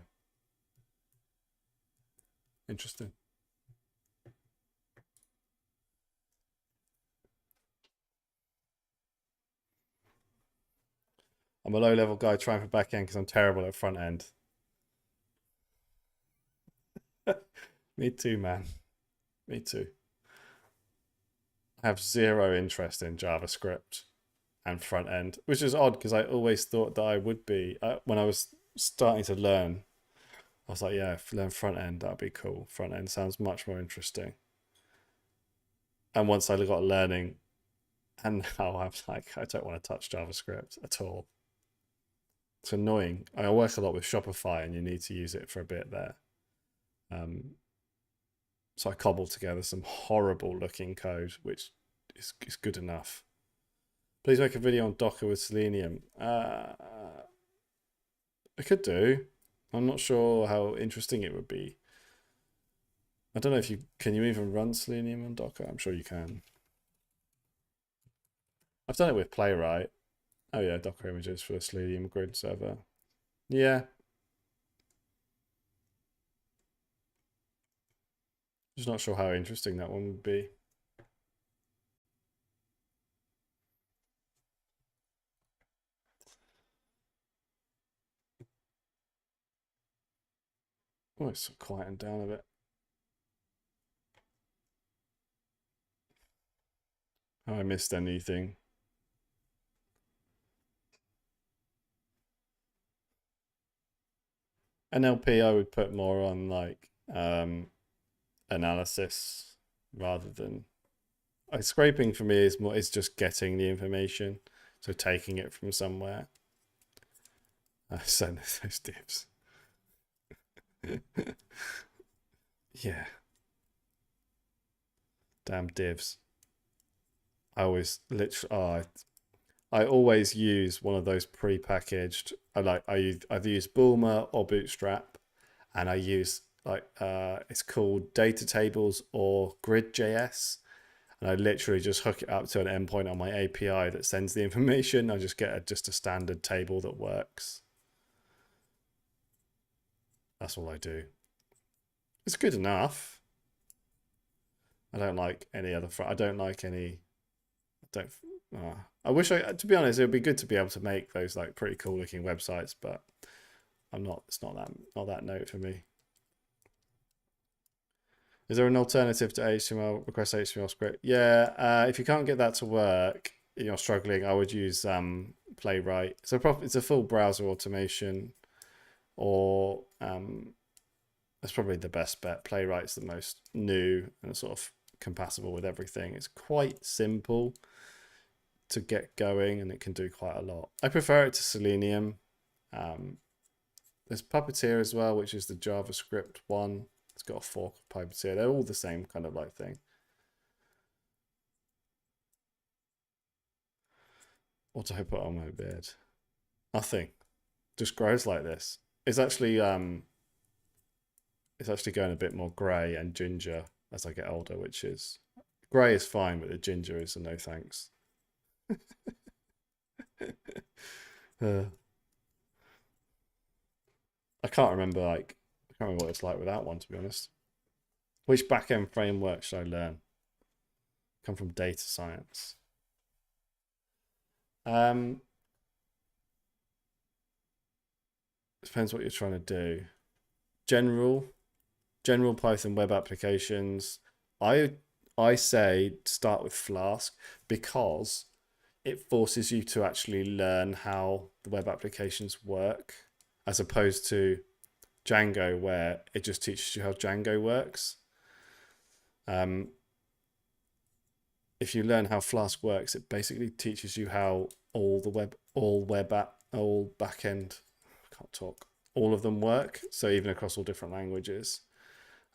Interesting. I'm a low-level guy trying for back end because I'm terrible at front end. Me too, man. Me too. I have zero interest in JavaScript and front end, which is odd because I always thought that I would be. When I was starting to learn, I was like, yeah, if I learn front end, that'd be cool. Front end sounds much more interesting. And once I got learning, and now I'm like, I don't want to touch JavaScript at all. It's annoying. I work a lot with Shopify, and you need to use it for a bit there. So I cobbled together some horrible looking code, which is good enough. Please make a video on Docker with Selenium. I could do. I'm not sure how interesting it would be. I don't know if can you even run Selenium on Docker? I'm sure you can. I've done it with Playwright. Oh yeah, Docker images for the Selenium grid server. Yeah. Just not sure how interesting that one would be. Oh, it's quieting down a bit. Oh, I missed anything. NLP, I would put more on like analysis rather than scraping. For me is just getting the information, so taking it from somewhere. Send those divs. Yeah, damn divs. I always literally I always use one of those pre-packaged. Either use Bulma or Bootstrap, and I use it's called data tables or grid.js, and I literally just hook it up to an endpoint on my API that sends the information. I just get just a standard table that works. That's all I do. It's good enough. I don't like any other. I don't like any. I don't. I wish to be honest, it would be good to be able to make those like pretty cool looking websites, but I'm not. It's not that note for me. Is there an alternative to HTML, request HTML script? Yeah, if you can't get that to work, you're struggling, I would use Playwright. It's a full browser automation, or that's probably the best bet. Playwright's the most new and sort of compatible with everything. It's quite simple to get going, and it can do quite a lot. I prefer it to Selenium. There's Puppeteer as well, which is the JavaScript one. It's got a fork of Puppeteer. They're all the same kind of like thing. What do I put on my beard? Nothing. Just grows like this. It's actually going a bit more grey and ginger as I get older, which is grey is fine, but the ginger is a no thanks. I can't remember what it's like with that one, to be honest. Which backend framework should I learn? Come from data science. Depends what you're trying to do. General Python web applications. I say start with Flask because it forces you to actually learn how the web applications work, as opposed to Django, where it just teaches you how Django works. If you learn how Flask works, it basically teaches you how all backend, I can't talk, all of them work. So even across all different languages.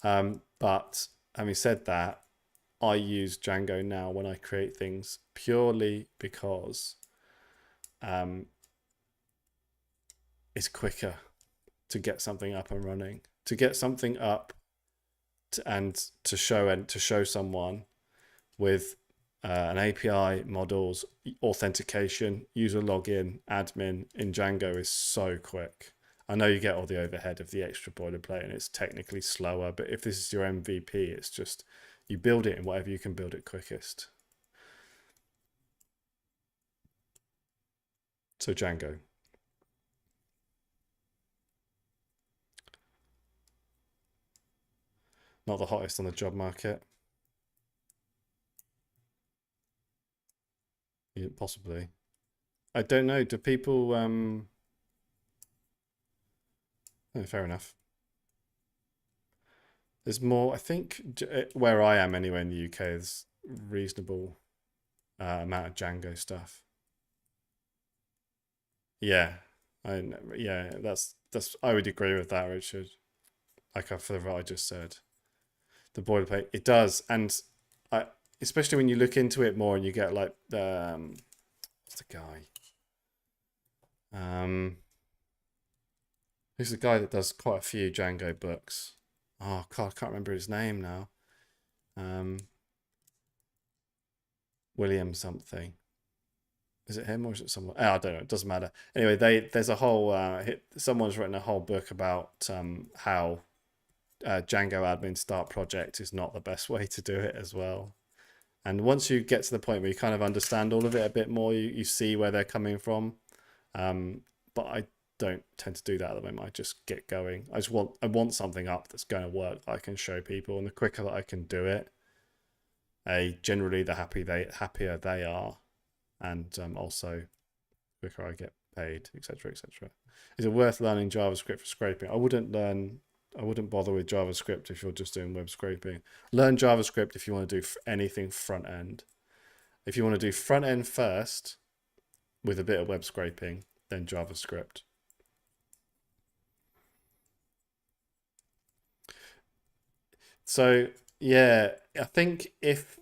But having said that, I use Django now when I create things purely because it's quicker to get something up and running, to get something up and to show someone with an API, models, authentication, user login, admin in Django is so quick. I know you get all the overhead of the extra boilerplate and it's technically slower, but if this is your MVP, it's just you build it in whatever you can build it quickest. So Django. Not the hottest on the job market. Yeah, possibly. I don't know. Do people oh, fair enough. There's more, I think, where I am anyway in the UK, there's reasonable amount of Django stuff. Yeah, that's I would agree with that, Richard. Like for what I just said, the boilerplate it does, and especially when you look into it more and you get like what's the guy? Who's the guy that does quite a few Django books? Oh God, I can't remember his name now. William something. Is it him or is it someone? Oh, I don't know. It doesn't matter. Anyway, there's a whole someone's written a whole book about how Django admin start project is not the best way to do it as well. And once you get to the point where you kind of understand all of it a bit more, you see where they're coming from. But I don't tend to do that at the moment. I just get going. I want something up that's going to work that I can show people, and the quicker that I can do it, generally the happier they are, and also quicker I get paid, etc., etc. Is it worth learning JavaScript for scraping? I wouldn't bother with JavaScript if you're just doing web scraping. Learn JavaScript if you want to do anything front end. If you want to do front end first with a bit of web scraping, then JavaScript. So yeah, I think if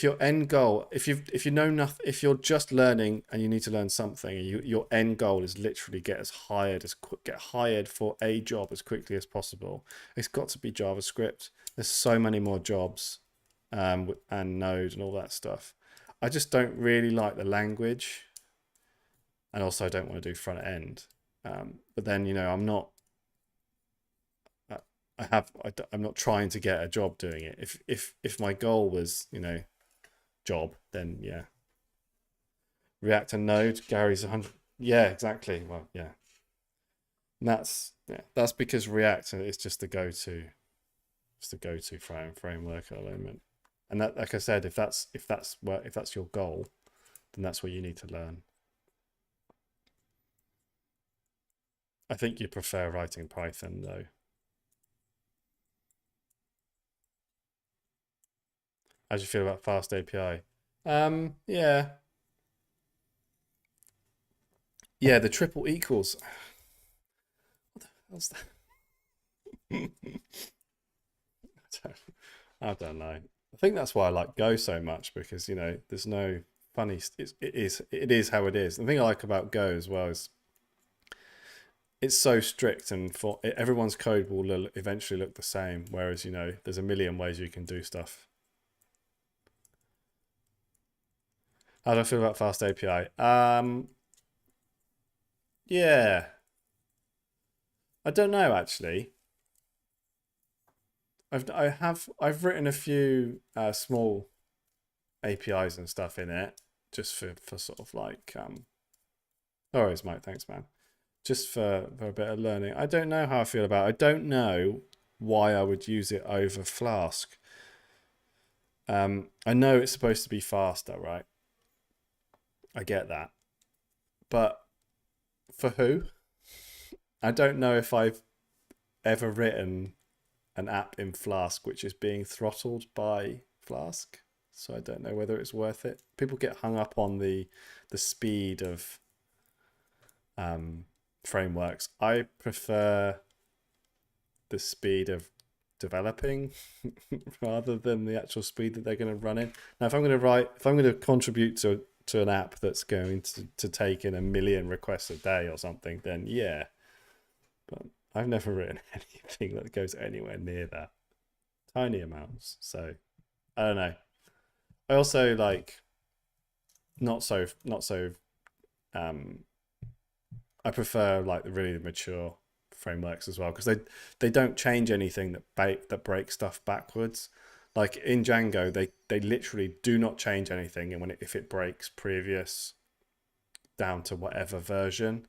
your end goal, if you know nothing, if you're just learning and you need to learn something, and your end goal is literally get hired for a job as quickly as possible, it's got to be JavaScript. There's so many more jobs and Node and all that stuff. I just don't really like the language, and also I don't want to do front end. But then I'm not. I'm not trying to get a job doing it. If my goal was job, then yeah. React and Node, Gary's 100. Yeah, exactly. Well, yeah. And that's because React is just the go-to. It's the go-to framework at the moment. And that, like I said, if that's your goal, then that's what you need to learn. I think you prefer writing Python though. How do you feel about fast API? Yeah, yeah. The triple equals. What's that? I don't know. I think that's why I like Go so much because there's no funny. It is how it is. The thing I like about Go as well is it's so strict, and for everyone's code will eventually look the same. Whereas there's a million ways you can do stuff. How do I feel about fast API? Yeah, I don't know actually. I've written a few small APIs and stuff in it just for sort of like no worries, mate. Thanks, man. Just for a bit of learning. I don't know how I feel about it. I don't know why I would use it over Flask. I know it's supposed to be faster, right? I get that. But for who? I don't know if I've ever written an app in Flask which is being throttled by Flask. So I don't know whether it's worth it. People get hung up on the speed of frameworks. I prefer the speed of developing rather than the actual speed that they're going to run in. Now, if I'm going to contribute to an app that's going to take in 1 million requests a day or something, then yeah. But I've never written anything that goes anywhere near that. Tiny amounts. So I don't know. I also like not so I prefer like the really mature frameworks as well because they don't change anything that breaks stuff backwards. Like in Django, they literally do not change anything, and if it breaks previous down to whatever version,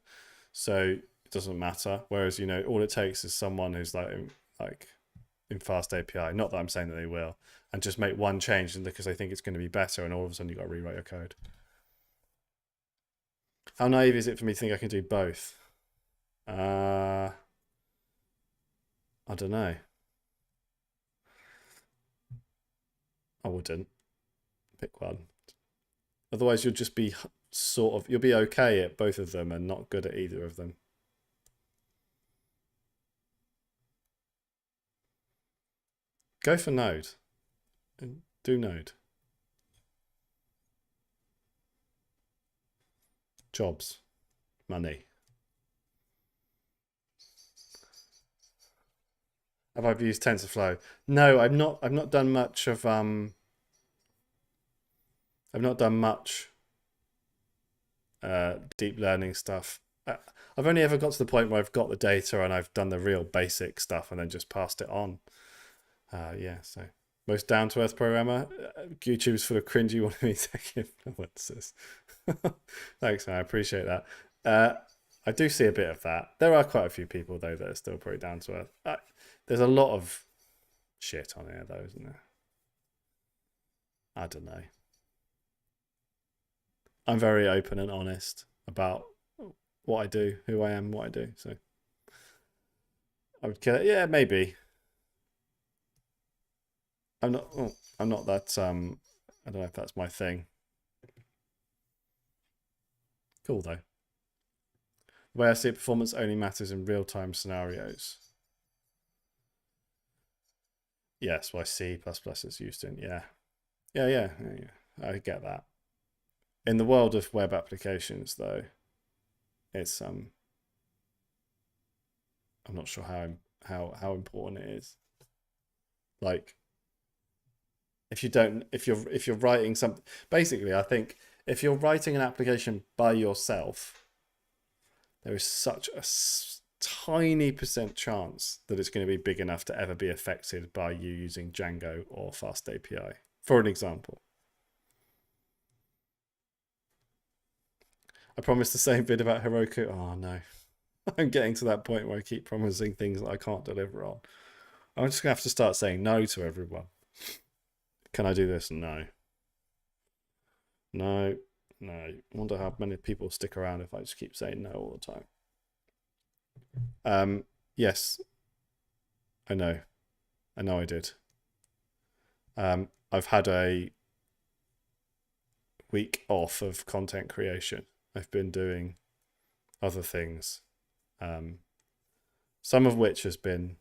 so it doesn't matter. Whereas all it takes is someone who's like in fast API. Not that I'm saying that they will, and just make one change and because they think it's going to be better, and all of a sudden you got to rewrite your code. How naive is it for me to think I can do both? I don't know. I wouldn't pick one. Otherwise, you'll just be you'll be okay at both of them and not good at either of them. Go for Node and do Node. Jobs, money. Have I used TensorFlow? No, I've not done much of I've not done much deep learning stuff. I've only ever got to the point where I've got the data and I've done the real basic stuff and then just passed it on. Yeah, so most down to earth programmer. YouTube's full of cringy wannabe tech influencers. Thanks, man. I appreciate that. I do see a bit of that. There are quite a few people though that are still pretty down to earth. There's a lot of shit on here though, isn't there? I don't know. I'm very open and honest about what I do, who I am, what I do. So I would kill it. Yeah, maybe. I'm not. Oh, I'm not that. I don't know if that's my thing. Cool though. The way I see it, performance only matters in real time scenarios. Yes, why C plus plus is used in. Yeah. Yeah. I get that. In the world of web applications, though, it's I'm not sure how important it is. Like If you don't, if you're writing something, basically, I think if you're writing an application by yourself, there is such a tiny percent chance that it's going to be big enough to ever be affected by you using Django or Fast API, for an example. I promised the same bit about Heroku. Oh no, I'm getting to that point where I keep promising things that I can't deliver on. I'm just gonna have to start saying no to everyone. Can I do this? No. No. No. I wonder how many people stick around if I just keep saying no all the time. Yes, I know. I know I did. I've had a week off of content creation. I've been doing other things, some of which has been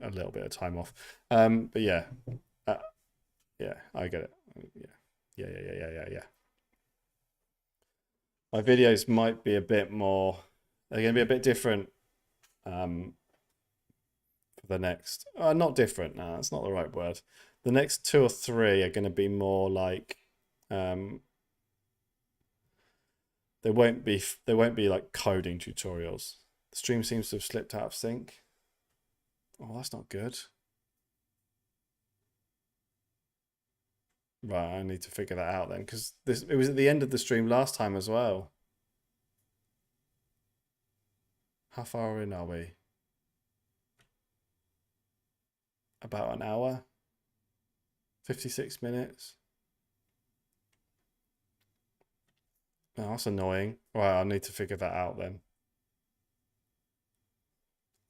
a little bit of time off. But yeah, yeah, I get it. Yeah. My videos might be a bit more. They're going to be a bit different. For the next, not different. No, that's not the right word. The next 2 or 3 are going to be more like. They won't be like coding tutorials. The stream seems to have slipped out of sync. Oh, that's not good. Right, I need to figure that out then, because it was at the end of the stream last time as well. How far in are we? About an hour? 56 minutes? Oh, that's annoying. Right, I need to figure that out then.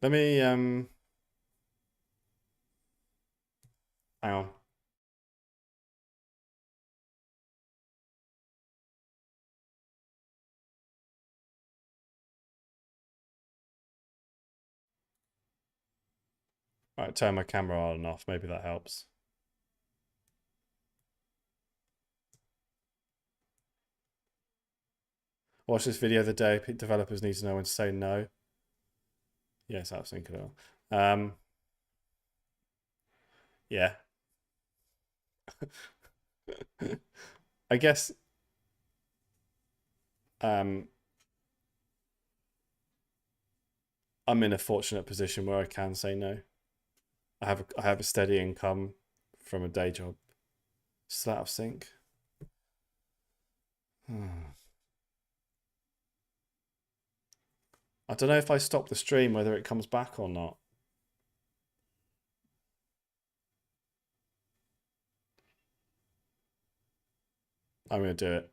Let me hang on. Right, turn my camera on and off. Maybe that helps. Watch this video the day developers need to know when to say no. Yes, I was thinking of it. Yeah. I guess I'm in a fortunate position where I can say no. I have a steady income from a day job. Is that out of sync? I don't know if I stop the stream whether it comes back or not. I'm going to do it.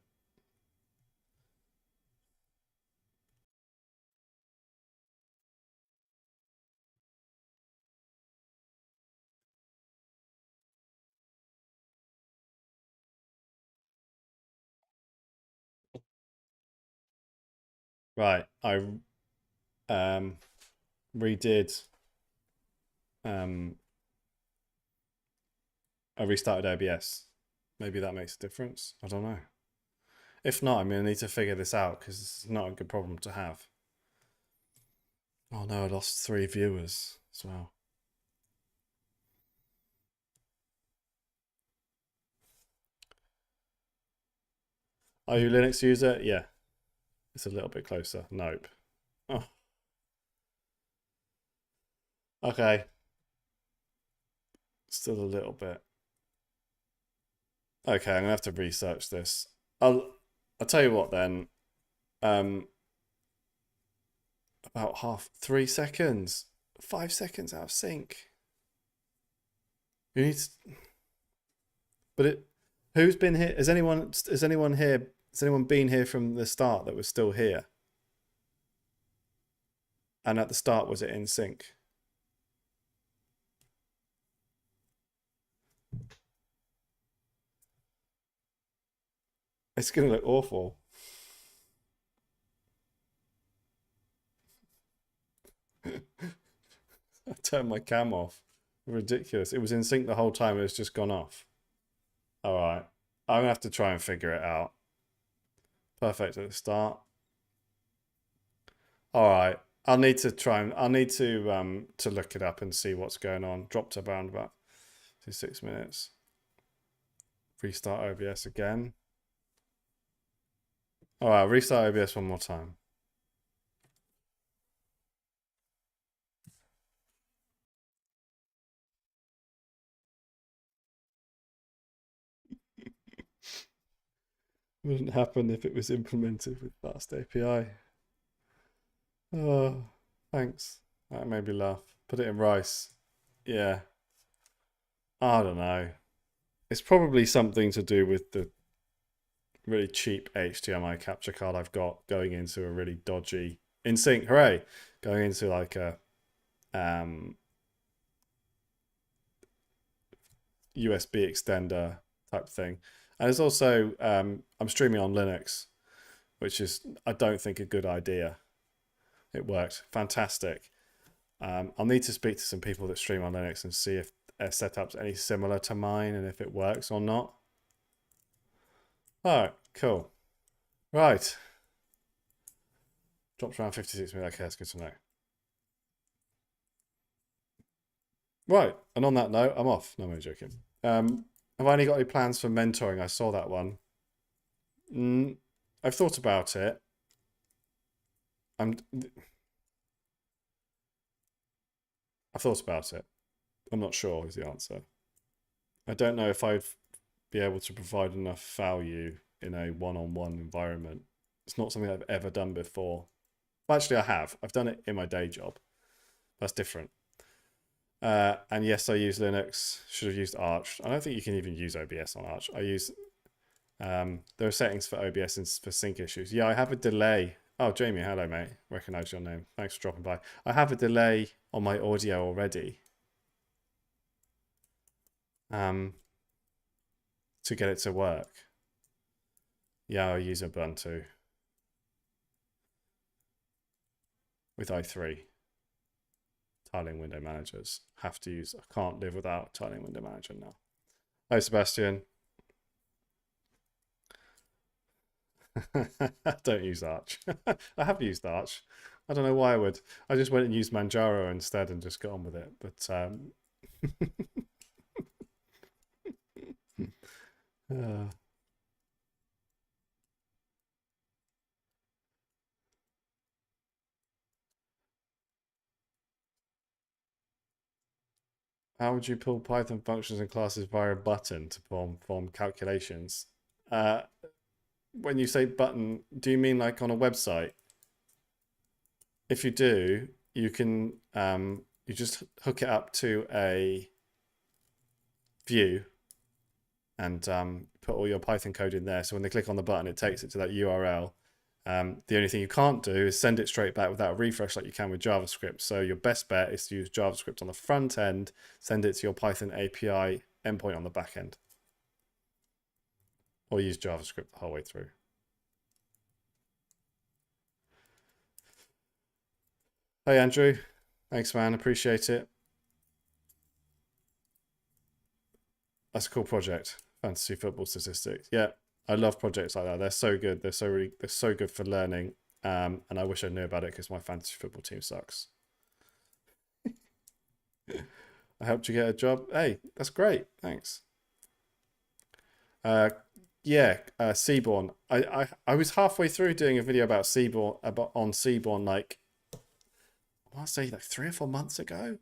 Right, I redid. I restarted OBS. Maybe that makes a difference. I don't know. If not, I'm going to need to figure this out because it's not a good problem to have. Oh no, I lost 3 viewers as well. Are you a Linux user? Yeah. It's a little bit closer. Nope. Oh. Okay. Still a little bit. Okay, I'm gonna have to research this. I'll tell you what then. About 3 seconds. 5 seconds out of sync. You need to, but who's been here? Has anyone here? Has anyone been here from the start that was still here? And at the start, was it in sync? It's gonna look awful. I turned my cam off. Ridiculous. It was in sync the whole time. It's just gone off. All right. I'm gonna have to try and figure it out. Perfect at the start. All right. I'll need to look it up and see what's going on. Dropped around about 6 minutes. Restart OBS again. All right, restart OBS one more time. Wouldn't happen if it was implemented with Fast API. Oh, thanks. That made me laugh. Put it in rice. Yeah. I don't know. It's probably something to do with the really cheap HDMI capture card I've got going into a really dodgy InSync. Hooray! Going into like a USB extender type thing. And it's also I'm streaming on Linux, which is I don't think a good idea. It worked fantastic. I'll need to speak to some people that stream on Linux and see if their setup's any similar to mine and if it works or not. Oh, cool. Right. Drops around 56 minutes. Okay, that's good to know. Right, and on that note, I'm off. No, I'm only joking. Have I only got any plans for mentoring? I saw that one. I've thought about it. I've thought about it. I'm not sure is the answer. I don't know if I'd be able to provide enough value in a one-on-one environment. It's not something I've ever done before. Well, actually, I have. I've done it in my day job. That's different. And yes, I use Linux. Should have used Arch. I don't think you can even use OBS on Arch. I use there are settings for OBS and for sync issues. Yeah, I have a delay. Oh, Jamie, hello, mate. Recognize your name. Thanks for dropping by. I have a delay on my audio already. To get it to work. Yeah, I use Ubuntu with i3. Tiling window managers. Have to use. I can't live without tiling window manager now. Hi, Sebastian. Don't use Arch. I have used Arch. I don't know why I would. I just went and used Manjaro instead and just got on with it. But how would you pull Python functions and classes via a button to perform calculations? When you say button, do you mean like on a website? If you do, you can you just hook it up to a view and put all your Python code in there. So when they click on the button, it takes it to that URL. The only thing you can't do is send it straight back without a refresh like you can with JavaScript. So your best bet is to use JavaScript on the front end, send it to your Python API endpoint on the back end. Or use JavaScript the whole way through. Hey, Andrew. Thanks, man. Appreciate it. That's a cool project. Fantasy football statistics. Yeah, I love projects like that. They're so good. They're so good for learning. And I wish I knew about it because my fantasy football team sucks. I helped you get a job. Hey, that's great. Thanks. Yeah, Seaborn. I was halfway through doing a video about Seaborn on Seaborn like I want to say like 3 or 4 months ago.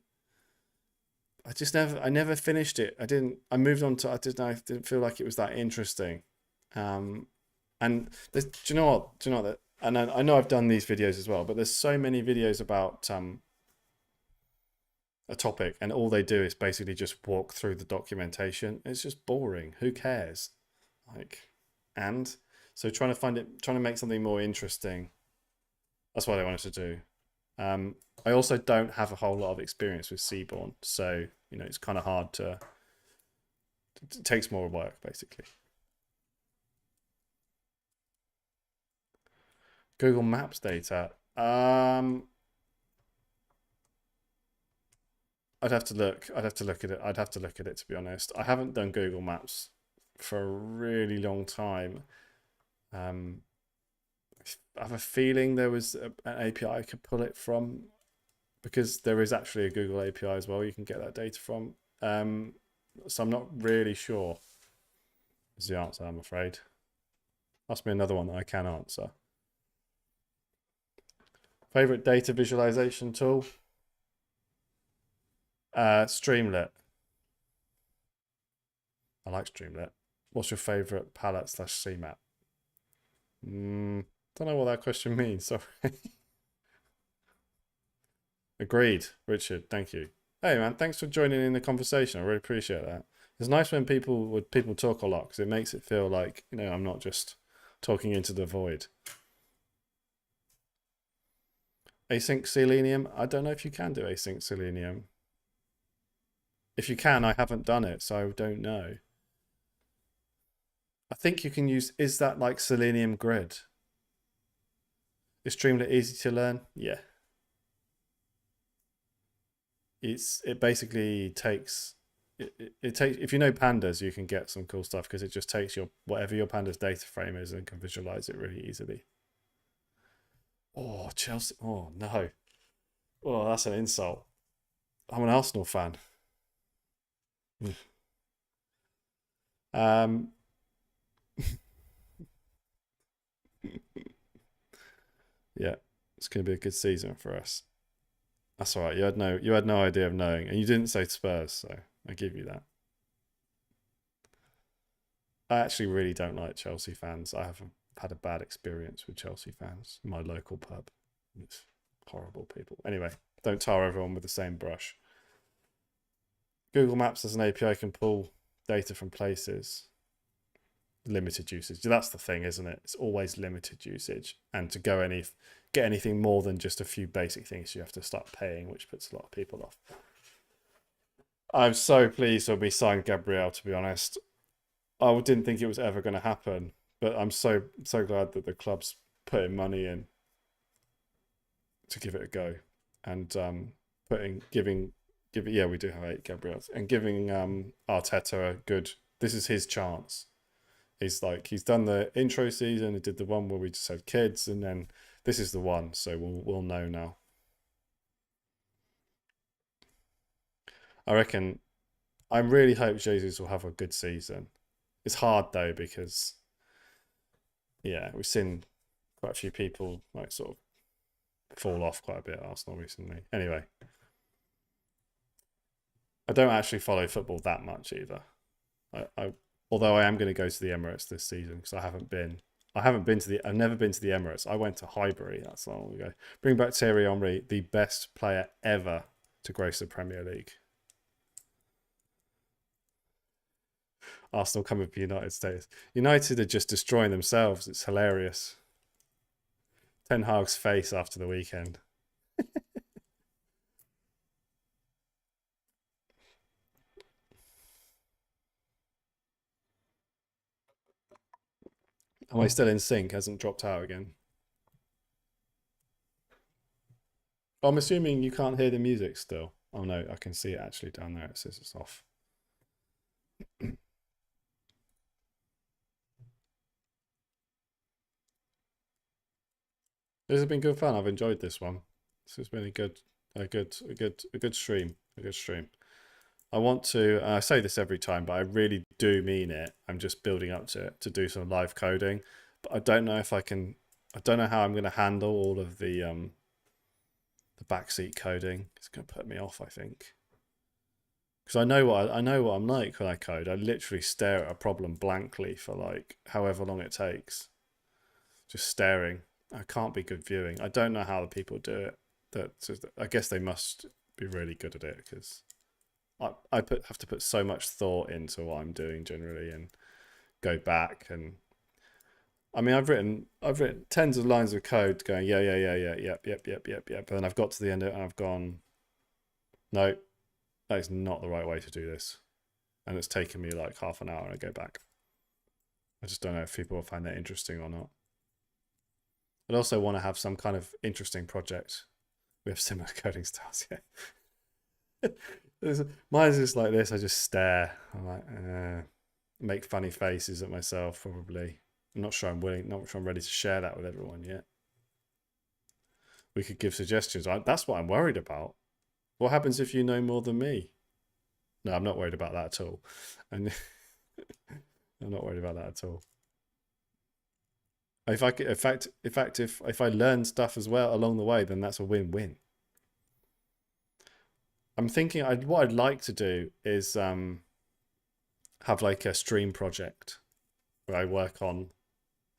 I never finished it. I moved on to I didn't feel like it was that interesting. And do you know what? Do you know that? And I know I've done these videos as well, but there's so many videos about a topic, and all they do is basically just walk through the documentation. It's just boring. Who cares? And so trying to make something more interesting. That's what I wanted to do. I also don't have a whole lot of experience with Seaborn, so it's kind of hard to. It takes more work, basically. Google Maps data. I'd have to look. I'd have to look at it. I'd have to look at it, to be honest. I haven't done Google Maps for a really long time. I have a feeling there was an API I could pull it from, because there is actually a Google API as well you can get that data from. So I'm not really sure. is the answer, I'm afraid. Ask me another one that I can answer. Favorite data visualization tool? Streamlit. I like Streamlit. What's your favorite palette slash CMAP? Don't know what that question means. Sorry. Agreed, Richard. Thank you. Hey man, thanks for joining in the conversation. I really appreciate that. It's nice when people talk a lot because it makes it feel like, you know, I'm not just talking into the void. Async Selenium. I don't know if you can do async Selenium. If you can, I haven't done it, so I don't know. I think you can use, is that like Selenium Grid? Is Streamlit easy to learn? Yeah. It basically takes it takes, if you know pandas, you can get some cool stuff because it just takes your whatever your pandas data frame is and can visualize it really easily. Oh, Chelsea. Oh no. Oh, that's an insult. I'm an Arsenal fan. um yeah, it's gonna be a good season for us. That's all right. You had no idea of knowing, and you didn't say Spurs, so I give you that. I actually really don't like Chelsea fans. I have had a bad experience with Chelsea fans in my local pub. It's horrible people. Anyway, don't tar everyone with the same brush. Google Maps as an API can pull data from places. Limited usage. That's the thing, isn't it? It's always limited usage. And to get anything more than just a few basic things, you have to start paying, which puts a lot of people off. I'm so pleased when we signed Gabriel, to be honest. I didn't think it was ever going to happen, but I'm so glad that the club's putting money in to give it a go, and giving yeah, we do have 8 Gabriels, and giving Arteta a good. This is his chance. He's done the intro season. He did the one where we just had kids, and then this is the one. So we'll know now. I reckon. I really hope Jesus will have a good season. It's hard though because yeah, we've seen quite a few people like sort of fall off quite a bit at Arsenal recently. Anyway, I don't actually follow football that much either. Although I am going to go to the Emirates this season because I haven't been. I've never been to the Emirates. I went to Highbury. That's long ago. Bring back Thierry Henry, the best player ever to grace the Premier League. Arsenal coming for United status. United are just destroying themselves. It's hilarious. Ten Hag's face after the weekend. Am I still in sync? Hasn't dropped out again. I'm assuming you can't hear the music still. Oh no, I can see it actually down there. It says it's off. This has been good fun. I've enjoyed this one. This has been a good stream. A good stream. I want to. I say this every time, but I really do mean it. I'm just building up to it to do some live coding, but I don't know if I can. I don't know how I'm going to handle all of the backseat coding. It's going to put me off, I think, because I know what I'm like when I code. I literally stare at a problem blankly for like however long it takes, just staring. I can't be good viewing. I don't know how the people do it. I guess they must be really good at it because have to put so much thought into what I'm doing generally and go back and I mean I've written tens of lines of code going yep, but then I've got to the end of it and I've gone no, that is not the right way to do this, and it's taken me like half an hour and I go back. I just don't know if people will find that interesting or not. I'd also want to have some kind of interesting project. We have similar coding styles, yeah. Mine's just like this. I just stare. I'm like, make funny faces at myself. Probably. I'm not sure I'm willing. Not sure I'm ready to share that with everyone yet. We could give suggestions. That's what I'm worried about. What happens if you know more than me? No, I'm not worried about that at all. And I'm not worried about that at all. If I could, in fact, if I learn stuff as well along the way, then that's a win-win. I'm thinking what I'd like to do is have like a stream project where I work on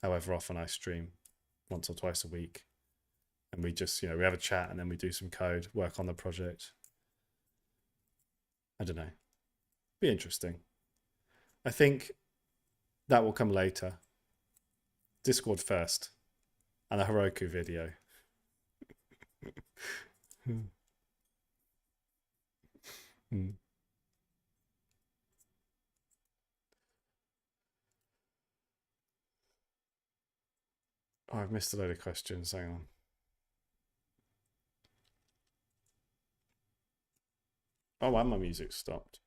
however often I stream, once or twice a week, and we just we have a chat and then we do some code, work on the project. I don't know. Be interesting. I think that will come later. Discord first, and a Heroku video. Hmm. Oh, I've missed a load of questions. Hang on. Oh, and my music stopped.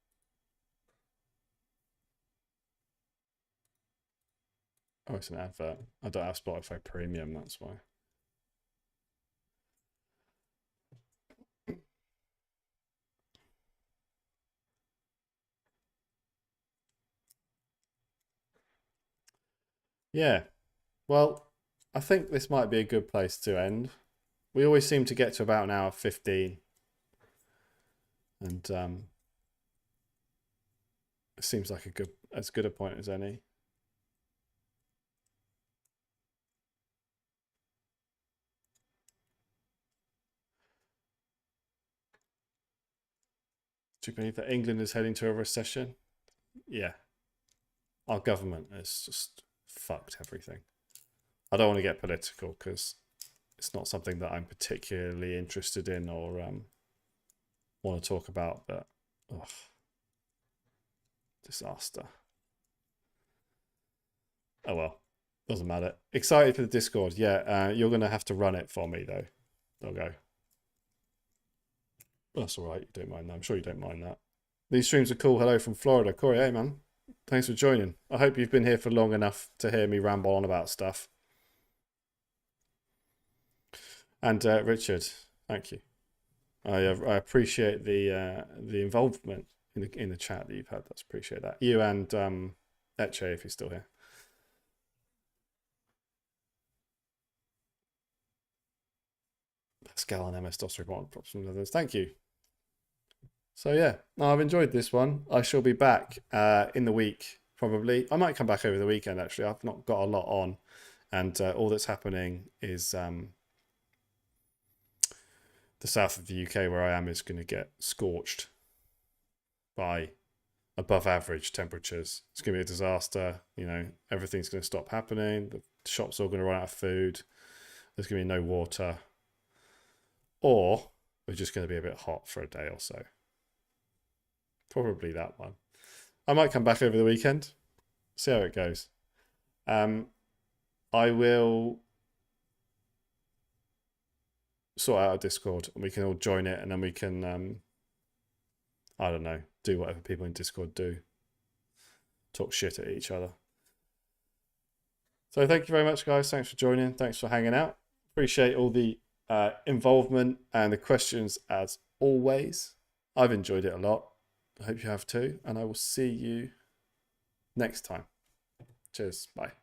Oh, it's an advert. I don't have Spotify Premium, that's why. Yeah. Well, I think this might be a good place to end. We always seem to get to about an hour 15. And it seems like as good a point as any. Do you believe that England is heading to a recession? Yeah. Our government has just fucked everything. I don't want to get political because it's not something that I'm particularly interested in or want to talk about, but disaster. Oh well, doesn't matter. Excited for the Discord. Yeah, you're going to have to run it for me though. I'll go. That's all right. You don't mind that. I'm sure you don't mind that. These streams are cool. Hello from Florida. Corey, hey man. Thanks for joining. I hope you've been here for long enough to hear me ramble on about stuff. And Richard, thank you. I appreciate the involvement in the chat that you've had. That's appreciate that. You and Etche, if you're still here. Pascal and MS-DOS report props from others. Thank you. So yeah, I've enjoyed this one. I shall be back in the week probably. I might come back over the weekend actually. I've not got a lot on, and all that's happening is the south of the UK where I am is going to get scorched by above average temperatures. It's going to be a disaster. Everything's going to stop happening. The shops are all going to run out of food. There's going to be no water. Or we're just going to be a bit hot for a day or so. Probably that one. I might come back over the weekend. See how it goes. I will sort out a Discord and we can all join it, and then we can I don't know, do whatever people in Discord do. Talk shit at each other. So thank you very much, guys. Thanks for joining. Thanks for hanging out. Appreciate all the involvement and the questions as always. I've enjoyed it a lot. I hope you have too. And I will see you next time. Cheers. Bye.